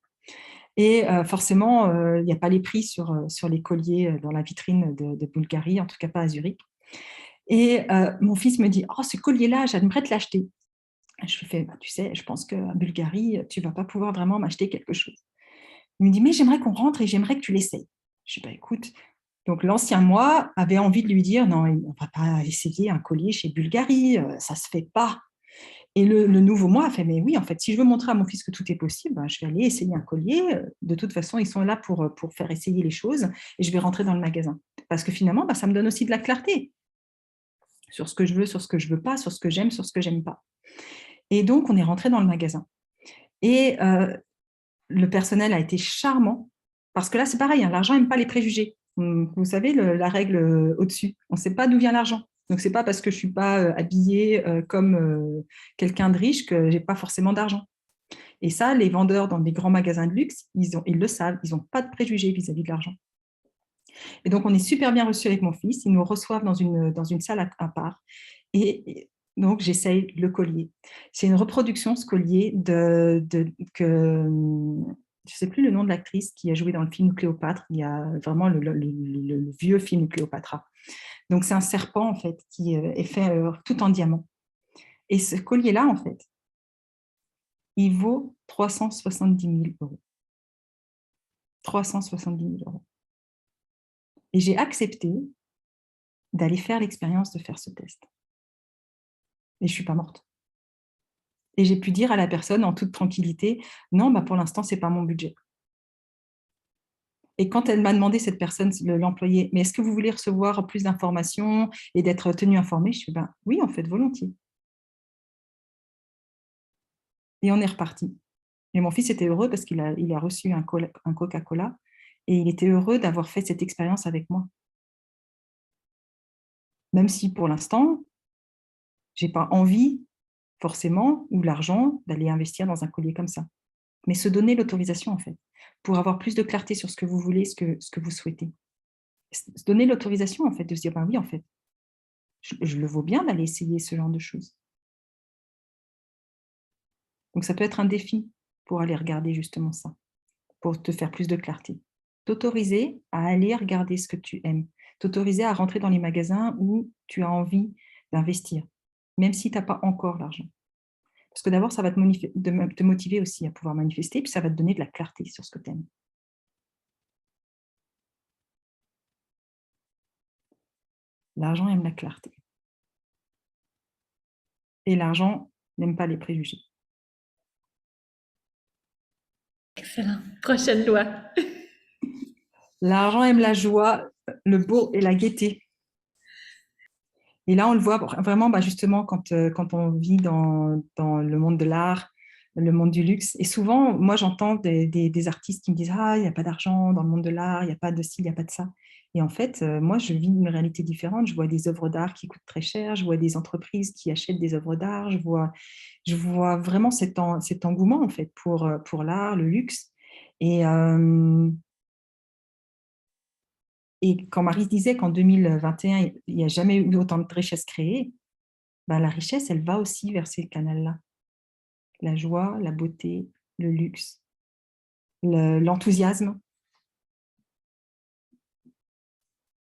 Et forcément, il n'y a pas les prix sur les colliers dans la vitrine de Bulgarie, en tout cas pas à Zurich. Et mon fils me dit, oh, ce collier-là, j'aimerais te l'acheter. Je lui fais, bah, tu sais, je pense qu'en Bulgarie, tu ne vas pas pouvoir vraiment m'acheter quelque chose. Il me dit, mais j'aimerais qu'on rentre et j'aimerais que tu l'essayes. Je dis, bah, écoute, donc l'ancien moi avait envie de lui dire, non, on ne va pas essayer un collier chez Bulgarie, ça ne se fait pas. Et le nouveau moi a fait, mais oui, en fait, si je veux montrer à mon fils que tout est possible, ben, je vais aller essayer un collier. De toute façon, ils sont là pour faire essayer les choses et je vais rentrer dans le magasin. Parce que finalement, ben, ça me donne aussi de la clarté sur ce que je veux, sur ce que je veux pas, sur ce que j'aime, sur ce que j'aime pas. Et donc, on est rentré dans le magasin. Et le personnel a été charmant parce que là, c'est pareil, hein, l'argent n'aime pas les préjugés. Vous savez, la règle au-dessus, on ne sait pas d'où vient l'argent. Donc, ce n'est pas parce que je ne suis pas habillée comme quelqu'un de riche que je n'ai pas forcément d'argent. Et ça, les vendeurs dans des grands magasins de luxe, ils le savent, ils n'ont pas de préjugés vis-à-vis de l'argent. Et donc, on est super bien reçus avec mon fils. Ils nous reçoivent dans une salle à part. Et donc, j'essaye le collier. C'est une reproduction, ce collier, je ne sais plus le nom de l'actrice qui a joué dans le film Cléopâtre. Il y a vraiment le vieux film Cléopâtre. Donc, c'est un serpent, en fait, qui est fait tout en diamant. Et ce collier-là, en fait, il vaut 370 000 euros. 370 000 euros. Et j'ai accepté d'aller faire l'expérience de faire ce test. Et je ne suis pas morte. Et j'ai pu dire à la personne en toute tranquillité, non, bah pour l'instant, ce n'est pas mon budget. Et quand elle m'a demandé, cette personne, l'employé, mais est-ce que vous voulez recevoir plus d'informations et d'être tenu informé? Je suis, ben oui, en fait, volontiers. Et on est reparti. Et mon fils était heureux parce qu'il a reçu un Coca-Cola et il était heureux d'avoir fait cette expérience avec moi. Même si pour l'instant, je n'ai pas envie forcément ou l'argent d'aller investir dans un collier comme ça. Mais se donner l'autorisation, en fait, pour avoir plus de clarté sur ce que vous voulez, ce que vous souhaitez. Se donner l'autorisation, en fait, de se dire, ben oui, en fait, je le vaux bien d'aller essayer ce genre de choses. Donc, ça peut être un défi pour aller regarder justement ça, pour te faire plus de clarté. T'autoriser à aller regarder ce que tu aimes, t'autoriser à rentrer dans les magasins où tu as envie d'investir, même si tu n'as pas encore l'argent. Parce que d'abord, ça va te motiver aussi à pouvoir manifester, puis ça va te donner de la clarté sur ce que tu aimes. L'argent aime la clarté. Et l'argent n'aime pas les préjugés. Excellent. Prochaine loi. L'argent aime la joie, le beau et la gaieté. Et là, on le voit vraiment justement quand on vit dans le monde de l'art, le monde du luxe. Et souvent, moi, j'entends des artistes qui me disent « Ah, il n'y a pas d'argent dans le monde de l'art, il n'y a pas de ci, il n'y a pas de ça. » Et en fait, moi, je vis une réalité différente. Je vois des œuvres d'art qui coûtent très cher, je vois des entreprises qui achètent des œuvres d'art, je vois vraiment cet engouement en fait, pour l'art, le luxe. Et quand Marie disait qu'en 2021, il n'y a jamais eu autant de richesses créées, ben, la richesse, elle va aussi vers ces canaux-là. La joie, la beauté, le luxe, l'enthousiasme.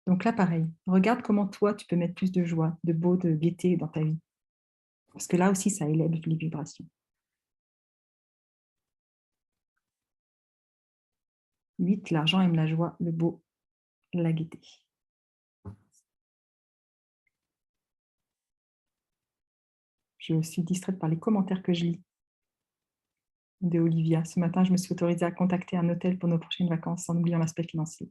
Donc là, pareil, regarde comment toi, tu peux mettre plus de joie, de beau, de gaieté dans ta vie. Parce que là aussi, ça élève les vibrations. 8, l'argent aime la joie, le beau, la gaieté. Je suis distraite par les commentaires que je lis de Olivia. Ce matin, je me suis autorisée à contacter un hôtel pour nos prochaines vacances en oubliant l'aspect financier.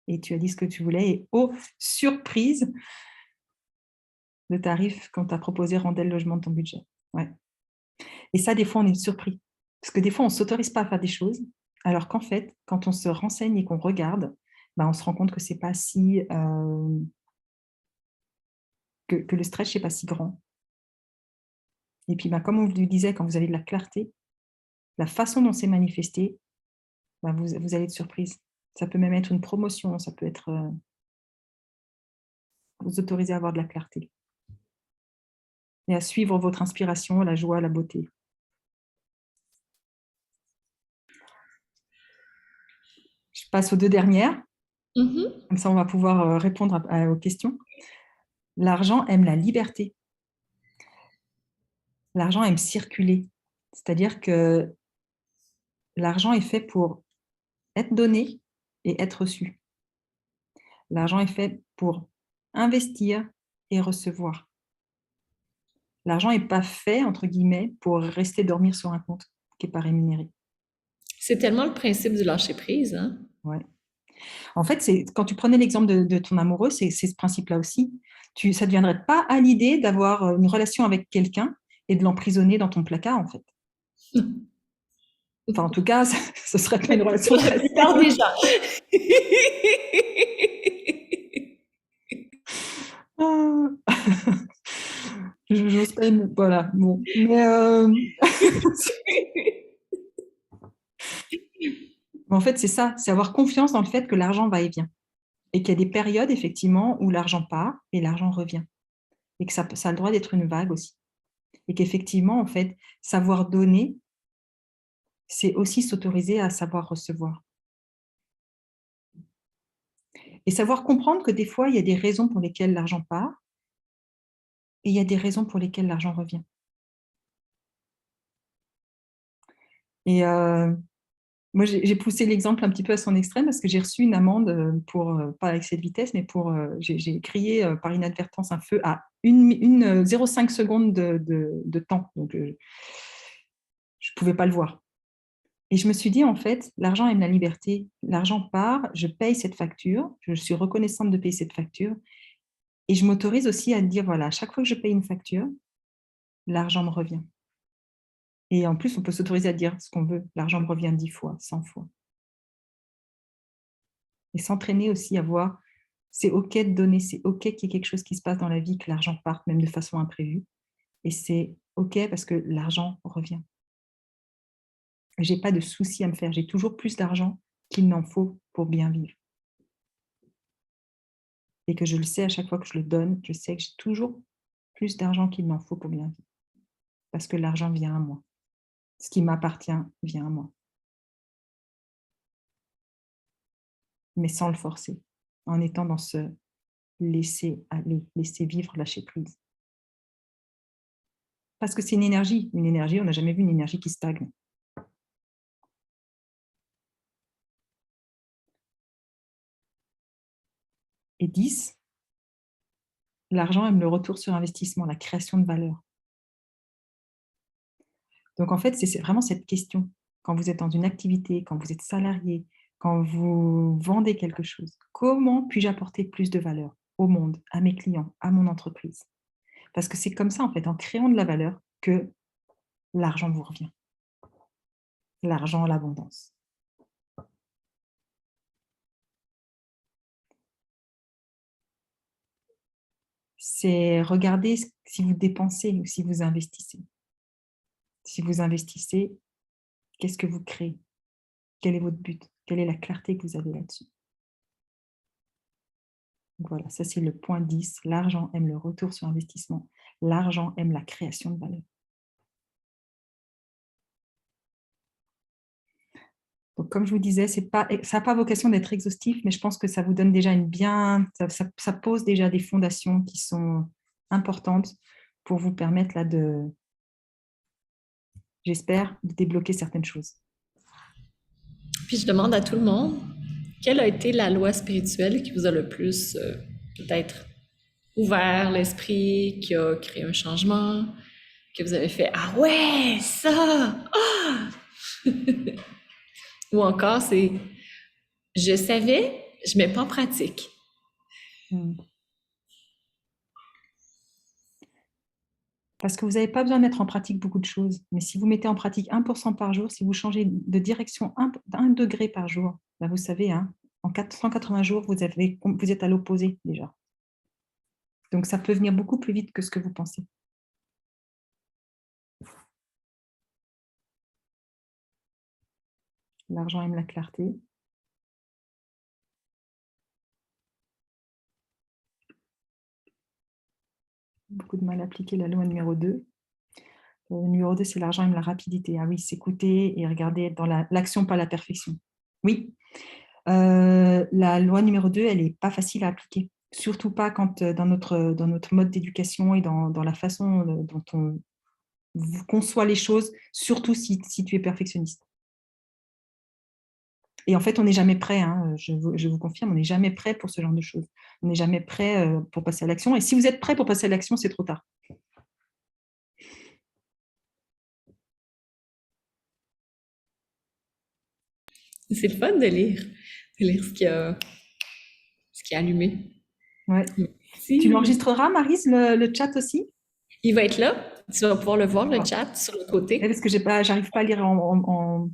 Et tu as dit ce que tu voulais. Et oh, surprise, le tarif qu'on t'a proposé rendait le logement de ton budget. Ouais. Et ça, des fois, on est surpris. Parce que des fois, on ne s'autorise pas à faire des choses, alors qu'en fait, quand on se renseigne et qu'on regarde, ben, on se rend compte que c'est pas si que le stress n'est pas si grand. Et puis, ben, comme on vous le disait, quand vous avez de la clarté, la façon dont c'est manifesté, ben, vous allez être surprise. Ça peut même être une promotion, ça peut être vous autoriser à avoir de la clarté et à suivre votre inspiration, la joie, la beauté. Je passe aux 2 dernières. Comme ça, on va pouvoir répondre aux questions. L'argent aime la liberté. L'argent aime circuler. C'est-à-dire que l'argent est fait pour être donné et être reçu. L'argent est fait pour investir et recevoir. L'argent n'est pas fait, entre guillemets, pour rester dormir sur un compte qui n'est pas rémunéré. C'est tellement le principe du lâcher-prise, hein? Ouais. En fait, quand tu prenais l'exemple de ton amoureux, c'est ce principe-là aussi. Ça ne te viendrait pas à l'idée d'avoir une relation avec quelqu'un et de l'emprisonner dans ton placard, en fait. Enfin, en tout cas, ce serait pas une relation Pour la très plupart des gens. Ah. J'ose pas voilà, bon. Mais en fait, c'est ça, c'est avoir confiance dans le fait que l'argent va et vient. Et qu'il y a des périodes, effectivement, où l'argent part et l'argent revient. Et que ça a le droit d'être une vague aussi. Et qu'effectivement, en fait, savoir donner, c'est aussi s'autoriser à savoir recevoir. Et savoir comprendre que des fois, il y a des raisons pour lesquelles l'argent part et il y a des raisons pour lesquelles l'argent revient. Et moi, j'ai poussé l'exemple un petit peu à son extrême parce que j'ai reçu une amende pour, pas avec cette vitesse, mais j'ai crié par inadvertance un feu à 0,5 secondes de temps. Donc, je ne pouvais pas le voir. Et je me suis dit, en fait, l'argent aime la liberté. L'argent part, je paye cette facture, je suis reconnaissante de payer cette facture. Et je m'autorise aussi à dire, voilà, à chaque fois que je paye une facture, l'argent me revient. Et en plus, on peut s'autoriser à dire ce qu'on veut. L'argent me revient 10 fois, 100 fois. Et s'entraîner aussi à voir, c'est OK de donner, c'est OK qu'il y ait quelque chose qui se passe dans la vie, que l'argent parte, même de façon imprévue. Et c'est OK parce que l'argent revient. Je n'ai pas de souci à me faire. J'ai toujours plus d'argent qu'il n'en faut pour bien vivre. Et que je le sais à chaque fois que je le donne, je sais que j'ai toujours plus d'argent qu'il n'en faut pour bien vivre. Parce que l'argent vient à moi. Ce qui m'appartient vient à moi. Mais sans le forcer. En étant dans ce laisser aller, laisser vivre, lâcher prise. Parce que c'est une énergie. Une énergie, on n'a jamais vu une énergie qui stagne. Et 10, l'argent aime le retour sur investissement, la création de valeur. Donc, en fait, c'est vraiment cette question. Quand vous êtes dans une activité, quand vous êtes salarié, quand vous vendez quelque chose, comment puis-je apporter plus de valeur au monde, à mes clients, à mon entreprise? Parce que c'est comme ça, en fait, en créant de la valeur, que l'argent vous revient. L'argent, l'abondance. C'est regarder si vous dépensez ou si vous investissez. Si vous investissez, qu'est-ce que vous créez? Quel est votre but? Quelle est la clarté que vous avez là-dessus? Donc voilà, ça c'est le point 10. L'argent aime le retour sur investissement. L'argent aime la création de valeur. Donc, comme je vous disais, ça n'a pas vocation d'être exhaustif, mais je pense que ça vous donne déjà ça pose déjà des fondations qui sont importantes pour vous permettre là j'espère, de débloquer certaines choses. Puis je demande à tout le monde, quelle a été la loi spirituelle qui vous a le plus peut-être ouvert l'esprit, qui a créé un changement, que vous avez fait ah ouais, ça! Ah! Ou encore c'est je savais, je mets pas en pratique. Parce que vous n'avez pas besoin de mettre en pratique beaucoup de choses. Mais si vous mettez en pratique 1% par jour, si vous changez de direction 1 degré par jour, là, vous savez, hein, en 180 jours, vous êtes à l'opposé déjà. Donc, ça peut venir beaucoup plus vite que ce que vous pensez. L'argent aime la clarté. Beaucoup de mal à appliquer la loi numéro 2. Le numéro 2, c'est l'argent aime la rapidité. Ah oui, s'écouter et regarder, être dans l'action, pas la perfection. Oui. La loi numéro 2, elle n'est pas facile à appliquer. Surtout pas quand dans notre mode d'éducation et dans la façon dont on conçoit les choses, surtout si tu es perfectionniste. Et en fait, on n'est jamais prêt, hein, je vous confirme, on n'est jamais prêt pour ce genre de choses. On n'est jamais prêt pour passer à l'action. Et si vous êtes prêt pour passer à l'action, c'est trop tard. C'est le fun de lire ce qui a allumé. Ouais. Tu Si, l'enregistreras, Marise, le chat aussi? il va être là. Tu vas pouvoir le voir, le D'accord. chat, sur le Ouais, côté. parce que j'arrive pas à lire en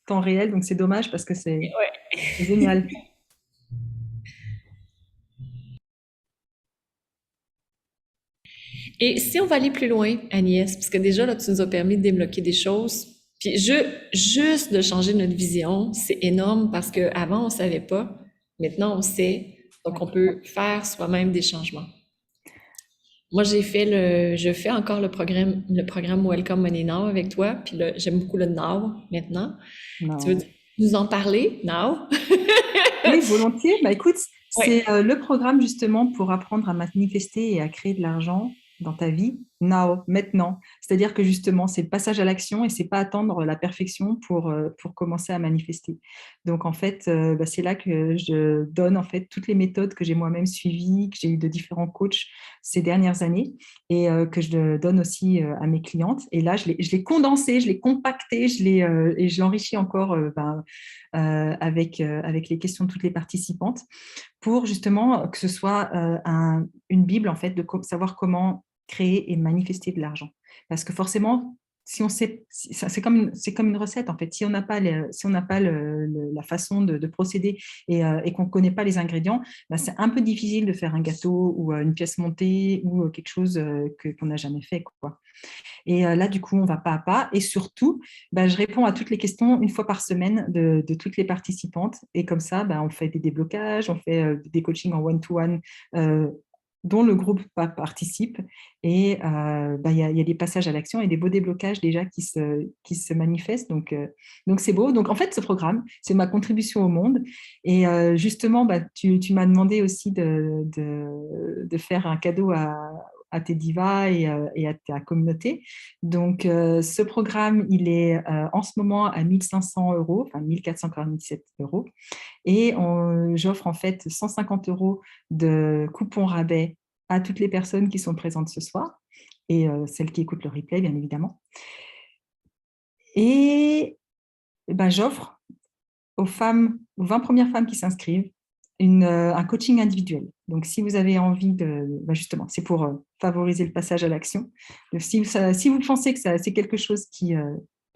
temps réel, donc c'est dommage parce que Ouais. c'est génial. Et si on va aller plus loin, Agnès, parce que déjà, là, tu nous as permis de débloquer des choses. Puis juste de changer notre vision, c'est énorme parce qu'avant, on savait pas. Maintenant, on sait. Donc, Ouais. on peut faire soi-même des changements. Moi, je fais encore le programme Welcome Money Now avec toi. Puis là, j'aime beaucoup le Now maintenant. Tu veux Non. nous en parler, Now? Oui, volontiers. Bah, écoute, Oui. c'est le programme justement pour apprendre à manifester et à créer de l'argent dans ta vie, now, maintenant. C'est-à-dire que justement, c'est le passage à l'action et c'est pas attendre la perfection pour commencer à manifester. Donc en fait, bah, c'est là que je donne en fait toutes les méthodes que j'ai moi-même suivies, que j'ai eues de différents coachs ces dernières années et que je donne aussi à mes clientes. Et là, je l'ai condensé, je l'ai compacté, et je l'enrichis encore avec les questions de toutes les participantes pour justement que ce soit une Bible en fait de savoir comment créer et manifester de l'argent. Parce que forcément, si on sait, c'est comme une recette en fait. Si on n'a pas, si on n'a pas la façon de procéder et qu'on ne connaît pas les ingrédients, bah, c'est un peu difficile de faire un gâteau ou une pièce montée ou quelque chose qu'on n'a jamais fait, quoi. Et là, du coup, on va pas à pas. Et surtout, bah, je réponds à toutes les questions une fois par semaine de toutes les participantes. Et comme ça, bah, on fait des déblocages, on fait des coachings en one-to-one dont le groupe participe. Et bah, y a des passages à l'action et des beaux déblocages déjà qui se manifestent. Donc c'est beau. Donc, en fait, ce programme, c'est ma contribution au monde. Et justement, bah, tu m'as demandé aussi de faire un cadeau à tes divas et à ta communauté. Donc, ce programme, il est en ce moment à 1 500 euros, enfin 1 497 euros. Et j'offre en fait 150 euros de coupons rabais à toutes les personnes qui sont présentes ce soir et celles qui écoutent le replay, bien évidemment. Et ben, j'offre aux femmes, aux 20 premières femmes qui s'inscrivent, un coaching individuel. Donc, si vous avez envie ben justement, c'est pour favoriser le passage à l'action. Si vous pensez que c'est quelque chose qui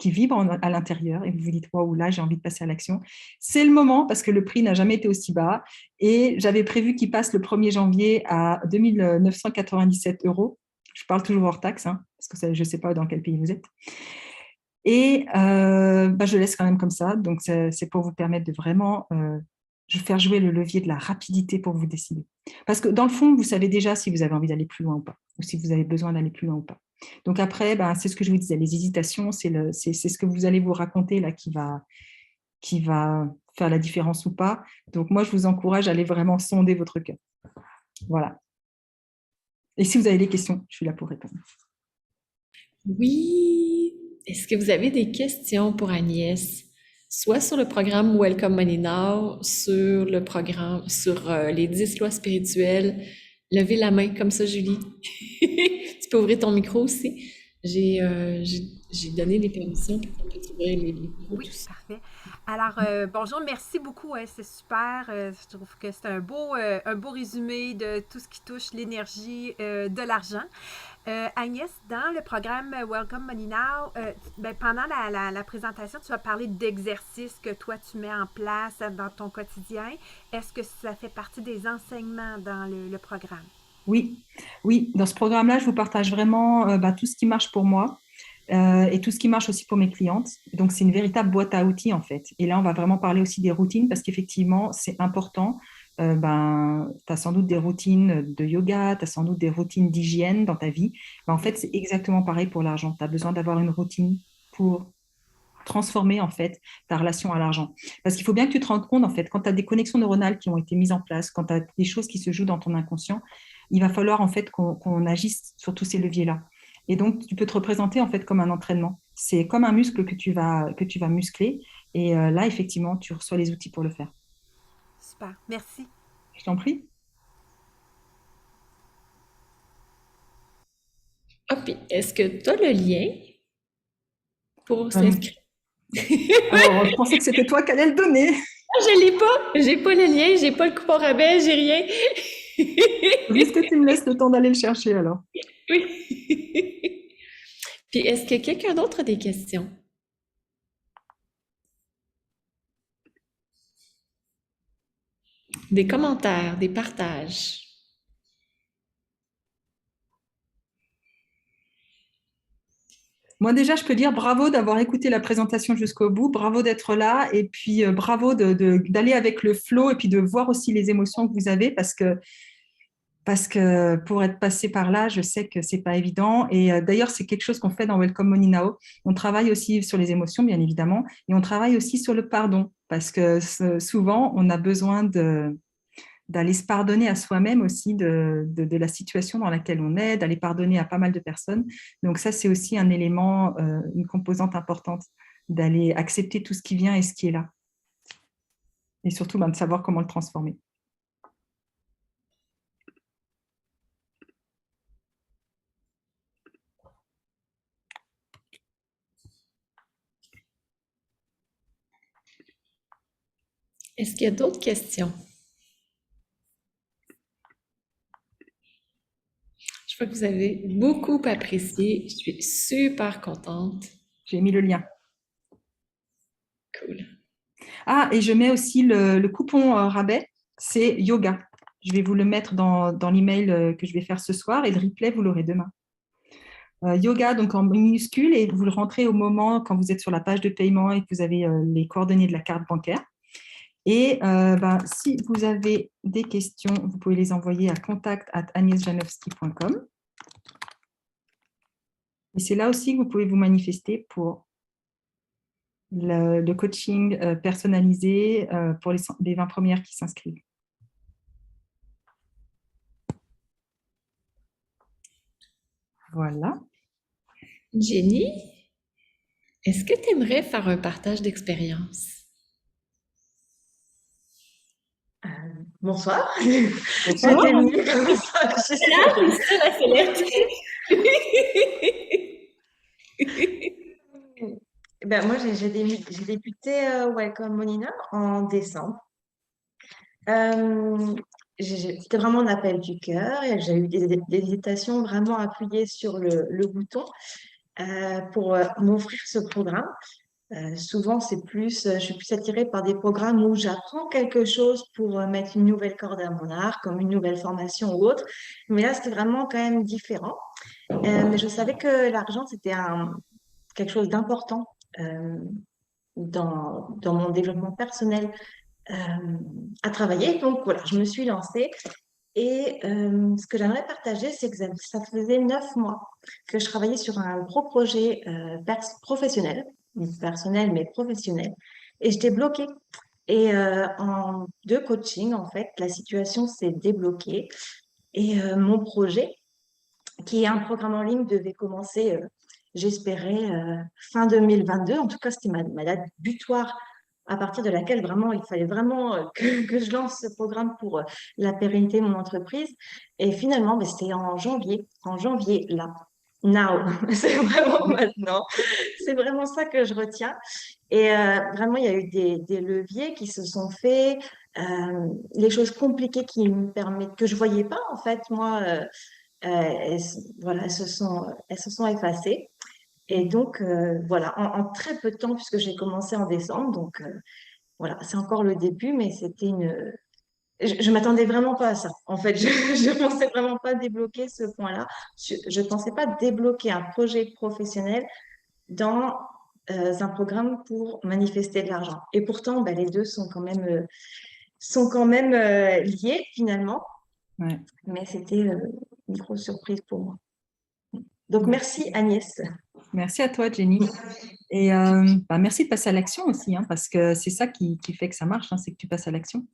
vibre à l'intérieur et vous vous dites, waouh, là, j'ai envie de passer à l'action, c'est le moment parce que le prix n'a jamais été aussi bas. Et j'avais prévu qu'il passe le 1er janvier à 2 997 euros. Je parle toujours hors taxe, hein, parce que je ne sais pas dans quel pays vous êtes. Et bah, je laisse quand même comme ça. Donc, c'est pour vous permettre de vraiment faire jouer le levier de la rapidité pour vous décider. Parce que dans le fond, vous savez déjà si vous avez envie d'aller plus loin ou pas, ou si vous avez besoin d'aller plus loin ou pas. Donc après, ben, c'est ce que je vous disais, les hésitations, c'est ce que vous allez vous raconter là qui va faire la différence ou pas. Donc moi, je vous encourage à aller vraiment sonder votre cœur. Voilà. Et si vous avez des questions, je suis là pour répondre. Oui. Est-ce que vous avez des questions pour Agnès? Soit sur le programme Welcome Money Now, sur le programme, sur les 10 lois spirituelles. Levez la main comme ça, Julie. Tu peux ouvrir ton micro aussi. J'ai donné les permissions pour qu'on puisse ouvrir les micros, Oui, tout ça. parfait. Alors, bonjour, merci beaucoup. C'est super. Je trouve que c'est un beau résumé de tout ce qui touche l'énergie de l'argent. Agnès, dans le programme Welcome Money Now, ben, pendant la présentation, tu as parlé d'exercices que toi, tu mets en place dans ton quotidien. Est-ce que ça fait partie des enseignements dans le programme? Oui, oui, dans ce programme-là, je vous partage vraiment bah, tout ce qui marche pour moi et tout ce qui marche aussi pour mes clientes. Donc, c'est une véritable boîte à outils, en fait. Et là, on va vraiment parler aussi des routines parce qu'effectivement, c'est important. Ben, tu as sans doute des routines de yoga, tu as sans doute des routines d'hygiène dans ta vie. Ben, en fait, c'est exactement pareil pour l'argent. Tu as besoin d'avoir une routine pour transformer en fait ta relation à l'argent. Parce qu'il faut bien que tu te rendes compte en fait, quand tu as des connexions neuronales qui ont été mises en place, quand tu as des choses qui se jouent dans ton inconscient, il va falloir en fait qu'on agisse sur tous ces leviers-là. Et donc, tu peux te représenter en fait comme un entraînement. C'est comme un muscle que tu vas muscler. Et là, effectivement, tu reçois les outils pour le faire. Super, merci. Je t'en prie. Ah, puis est-ce que tu as le lien pour Euh, s'inscrire? Alors, je pensais que c'était toi qui allais le donner. Je l'ai pas, j'ai pas le lien, j'ai pas le coupon rabais, j'ai rien. Faut juste que tu me laisses le temps d'aller le chercher alors. Oui. Puis est-ce que quelqu'un d'autre a des questions? Des commentaires, des partages? Moi, déjà, je peux dire bravo d'avoir écouté la présentation jusqu'au bout, bravo d'être là, et puis bravo d'aller avec le flow et puis de voir aussi les émotions que vous avez parce que pour être passé par là, je sais que c'est pas évident. Et d'ailleurs, c'est quelque chose qu'on fait dans Welcome Money Now. On travaille aussi sur les émotions, bien évidemment, et on travaille aussi sur le pardon parce que souvent, on a besoin d'aller se pardonner à soi-même aussi de la situation dans laquelle on est, d'aller pardonner à pas mal de personnes. Donc ça, c'est aussi un élément, une composante importante, d'aller accepter tout ce qui vient et ce qui est là. Et surtout, de savoir comment le transformer. Est-ce qu'il y a d'autres questions? Je vois que vous avez beaucoup apprécié. Je suis super contente. J'ai mis le lien. Cool. Ah, et je mets aussi le coupon rabais, c'est yoga. Je vais vous le mettre dans l'email que je vais faire ce soir et le replay, vous l'aurez demain. Yoga, donc en minuscule, et vous le rentrez au moment quand vous êtes sur la page de paiement et que vous avez les coordonnées de la carte bancaire. Et si vous avez des questions, vous pouvez les envoyer à contact@agnieszanowski.com. Et c'est là aussi que vous pouvez vous manifester pour le coaching personnalisé pour les 20 premières qui s'inscrivent. Voilà. Jenny, est-ce que tu aimerais faire un partage d'expérience? Bonsoir. Bonsoir. J'étais venue comme ça. Là, c'est ça la sellette. Moi, j'ai débuté Welcome Monina en décembre. Euh, C'était vraiment un appel du cœur et j'ai eu des hésitations vraiment appuyées sur le bouton pour m'offrir ce programme. Souvent, je suis plus attirée par des programmes où j'apprends quelque chose pour mettre une nouvelle corde à mon arc, comme une nouvelle formation ou autre. Mais là, c'était vraiment quand même différent. Mais je savais que l'argent, c'était quelque chose d'important euh, dans mon développement personnel euh, à travailler. Donc voilà, je me suis lancée. Et ce que j'aimerais partager, c'est que ça faisait 9 mois que je travaillais sur un gros projet professionnel, personnel mais professionnel, et j'étais bloquée. Et en 2 coachings, en fait, la situation s'est débloquée. Et mon projet, qui est un programme en ligne, devait commencer, j'espérais, fin 2022. En tout cas, c'était ma date butoir à partir de laquelle vraiment il fallait vraiment que je lance ce programme pour la pérennité de mon entreprise. Et finalement, c'était en janvier, là. Now, c'est vraiment maintenant. C'est vraiment ça que je retiens. Et vraiment, il y a eu des leviers qui se sont faits, les choses compliquées qui me permettent, que je voyais pas en fait, moi. Voilà, elles se sont effacées. Et donc, voilà, en très peu de temps, puisque j'ai commencé en décembre, donc voilà, c'est encore le début, mais c'était une... Je m'attendais vraiment pas à ça. En fait, je ne pensais vraiment pas débloquer ce point-là. Je ne pensais pas débloquer un projet professionnel dans un programme pour manifester de l'argent. Et pourtant, les deux sont quand même liés finalement. Ouais. Mais c'était une grosse surprise pour moi. Donc, merci Agnès. Merci à toi, Jenny. Et merci de passer à l'action aussi, parce que c'est ça qui fait que ça marche, c'est que tu passes à l'action.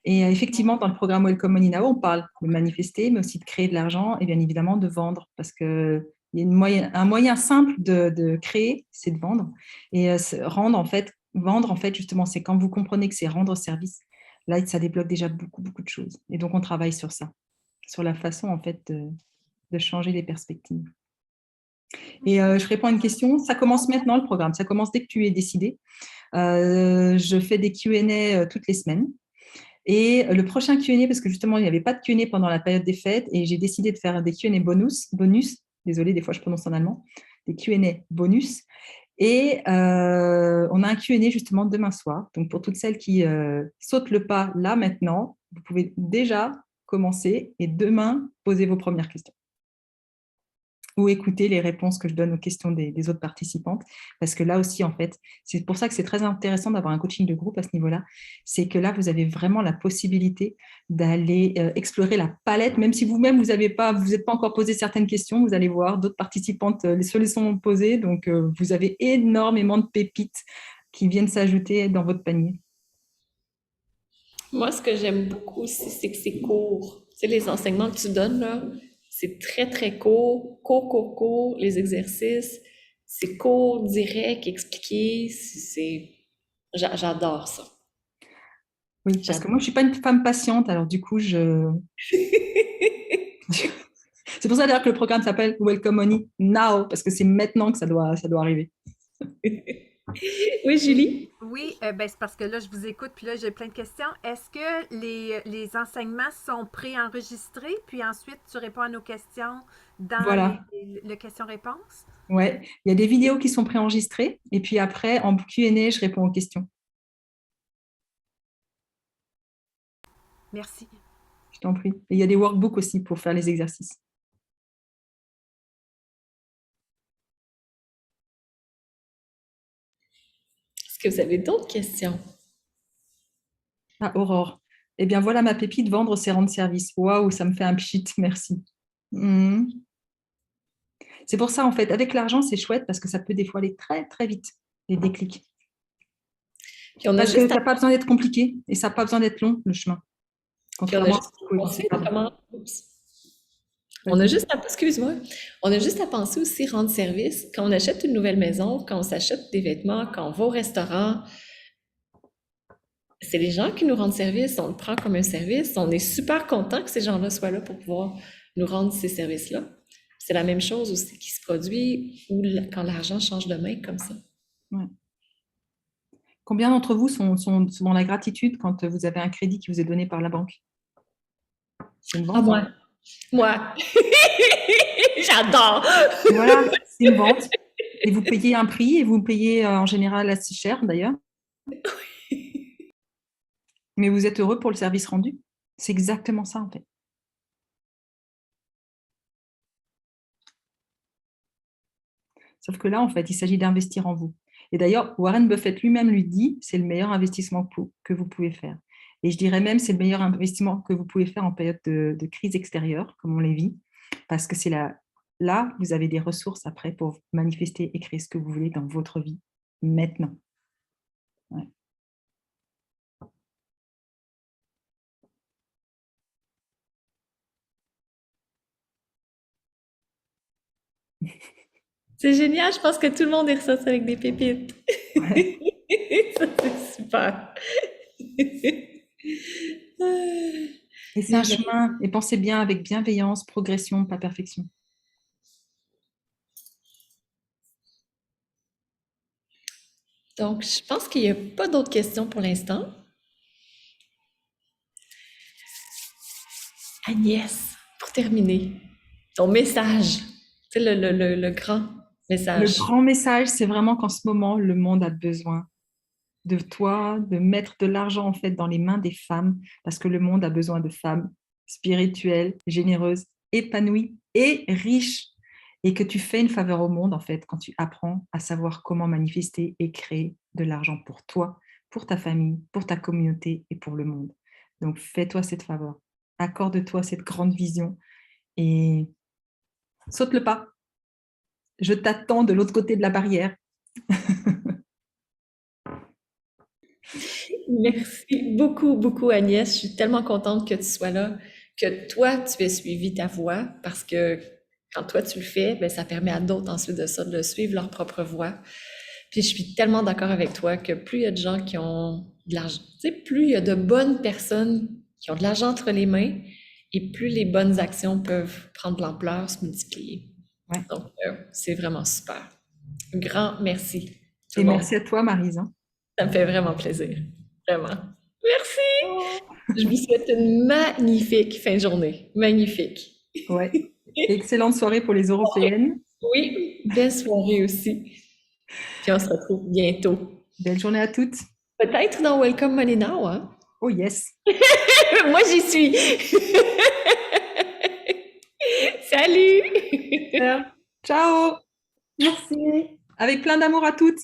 Et effectivement, dans le programme Welcome Money Now, on parle de manifester, mais aussi de créer de l'argent et bien évidemment de vendre, parce qu'il y a un moyen simple de créer, c'est de vendre. Et vendre, en fait, justement, c'est quand vous comprenez que c'est rendre service. Là, ça débloque déjà beaucoup, beaucoup de choses. Et donc, on travaille sur ça, sur la façon, en fait, de changer les perspectives. Et je réponds à une question. Ça commence maintenant, le programme. Ça commence dès que tu es décidé. Je fais des Q&A toutes les semaines. Et le prochain Q&A, parce que justement, il n'y avait pas de Q&A pendant la période des fêtes, et j'ai décidé de faire des Q&A bonus. Désolée, des fois, je prononce en allemand. Des Q&A bonus. Et on a un Q&A justement demain soir. Donc, pour toutes celles qui sautent le pas là, maintenant, vous pouvez déjà commencer et demain, poser vos premières questions. Ou écouter les réponses que je donne aux questions des autres participantes. Parce que là aussi, en fait, c'est pour ça que c'est très intéressant d'avoir un coaching de groupe à ce niveau-là. C'est que là, vous avez vraiment la possibilité d'aller explorer la palette, même si vous-même, vous n'êtes pas encore posé certaines questions, vous allez voir d'autres participantes se les sont posées. Donc, vous avez énormément de pépites qui viennent s'ajouter dans votre panier. Moi, ce que j'aime beaucoup aussi, c'est que c'est court. Tu sais, les enseignements que tu donnes, là, c'est très, très court, court, les exercices. C'est court, direct, expliqué. J'adore ça. Oui, parce que moi, je ne suis pas une femme patiente, alors du coup, c'est pour ça d'ailleurs que le programme s'appelle Welcome Money Now, parce que c'est maintenant que ça doit arriver. Oui, Julie? Oui, ben, c'est parce que là, je vous écoute, puis là, j'ai plein de questions. Est-ce que les enseignements sont préenregistrés, puis ensuite, tu réponds à nos questions dans Voilà. le question-réponse? Ouais, il y a des vidéos qui sont préenregistrées, et puis après, en Q&A, je réponds aux questions. Merci. Je t'en prie. Et il y a des workbooks aussi pour faire les exercices. Est-ce que vous avez d'autres questions? Ah, Aurore. Eh bien, voilà ma pépite, vendre, c'est rendre service. Waouh, ça me fait un pchit, merci. Mhm. C'est pour ça, en fait, avec l'argent, c'est chouette parce que ça peut des fois aller très, très vite, les déclics. Puis on a Parce que juste ça n'a pas besoin d'être compliqué et ça n'a pas besoin d'être long, le chemin. puis on a Contrairement à juste ce que vous pouvez à penser. penser Pardon. comment... Oups. Vas-y. Excuse-moi, on a juste à penser aussi rendre service. Quand on achète une nouvelle maison, quand on s'achète des vêtements, quand on va au restaurant, c'est les gens qui nous rendent service, on le prend comme un service. On est super content que ces gens-là soient là pour pouvoir nous rendre ces services-là. C'est la même chose aussi qui se produit quand l'argent change de main comme ça. Ouais. Combien d'entre vous sont dans la gratitude quand vous avez un crédit qui vous est donné par la banque? C'est une Ah, vente, moi. hein? Moi. J'adore. Voilà, c'est une vente. Et vous payez un prix et vous payez en général assez cher d'ailleurs. Mais vous êtes heureux pour le service rendu. C'est exactement ça en fait. Sauf que là, en fait, il s'agit d'investir en vous. Et d'ailleurs, Warren Buffett lui-même lui dit, c'est le meilleur investissement que vous pouvez faire. Et je dirais même, c'est le meilleur investissement que vous pouvez faire en période de crise extérieure, comme on les vit, parce que c'est là, vous avez des ressources après pour manifester et créer ce que vous voulez dans votre vie, maintenant. Ouais. C'est génial, je pense que tout le monde est ressorti avec des pépites. Ouais. Ça, c'est super. Et c'est un chemin, et pensez bien avec bienveillance, progression, pas perfection. Donc, je pense qu'il n'y a pas d'autres questions pour l'instant. Agnès, pour terminer, ton message, tu sais, le grand Le message. grand message, c'est vraiment qu'en ce moment, le monde a besoin de toi, de mettre de l'argent en fait dans les mains des femmes, parce que le monde a besoin de femmes spirituelles, généreuses, épanouies et riches, et que tu fais une faveur au monde en fait quand tu apprends à savoir comment manifester et créer de l'argent pour toi, pour ta famille, pour ta communauté et pour le monde. Donc fais-toi cette faveur, accorde-toi cette grande vision et saute le pas. Je t'attends de l'autre côté de la barrière. Merci beaucoup, beaucoup, Agnès. Je suis tellement contente que tu sois là, que toi, tu aies suivi ta voie, parce que quand toi, tu le fais, ben, ça permet à d'autres ensuite de ça, de suivre leur propre voie. Puis je suis tellement d'accord avec toi que plus il y a de gens qui ont de l'argent, tu sais, plus il y a de bonnes personnes qui ont de l'argent entre les mains, et plus les bonnes actions peuvent prendre de l'ampleur, se multiplier. Ouais. Donc, c'est vraiment super. Un grand merci. Tout Et le monde. merci à toi, Maryse. Ça me fait vraiment plaisir. Vraiment. Merci! Je vous souhaite une magnifique fin de journée. Magnifique. Ouais. Excellente soirée pour les européennes. Oui, belle soirée aussi. Puis on se retrouve bientôt. Belle journée à toutes. Peut-être dans Welcome Money Now, hein? Oh yes. Moi, j'y suis. Salut! Super. Ciao. Merci. Avec plein d'amour à toutes.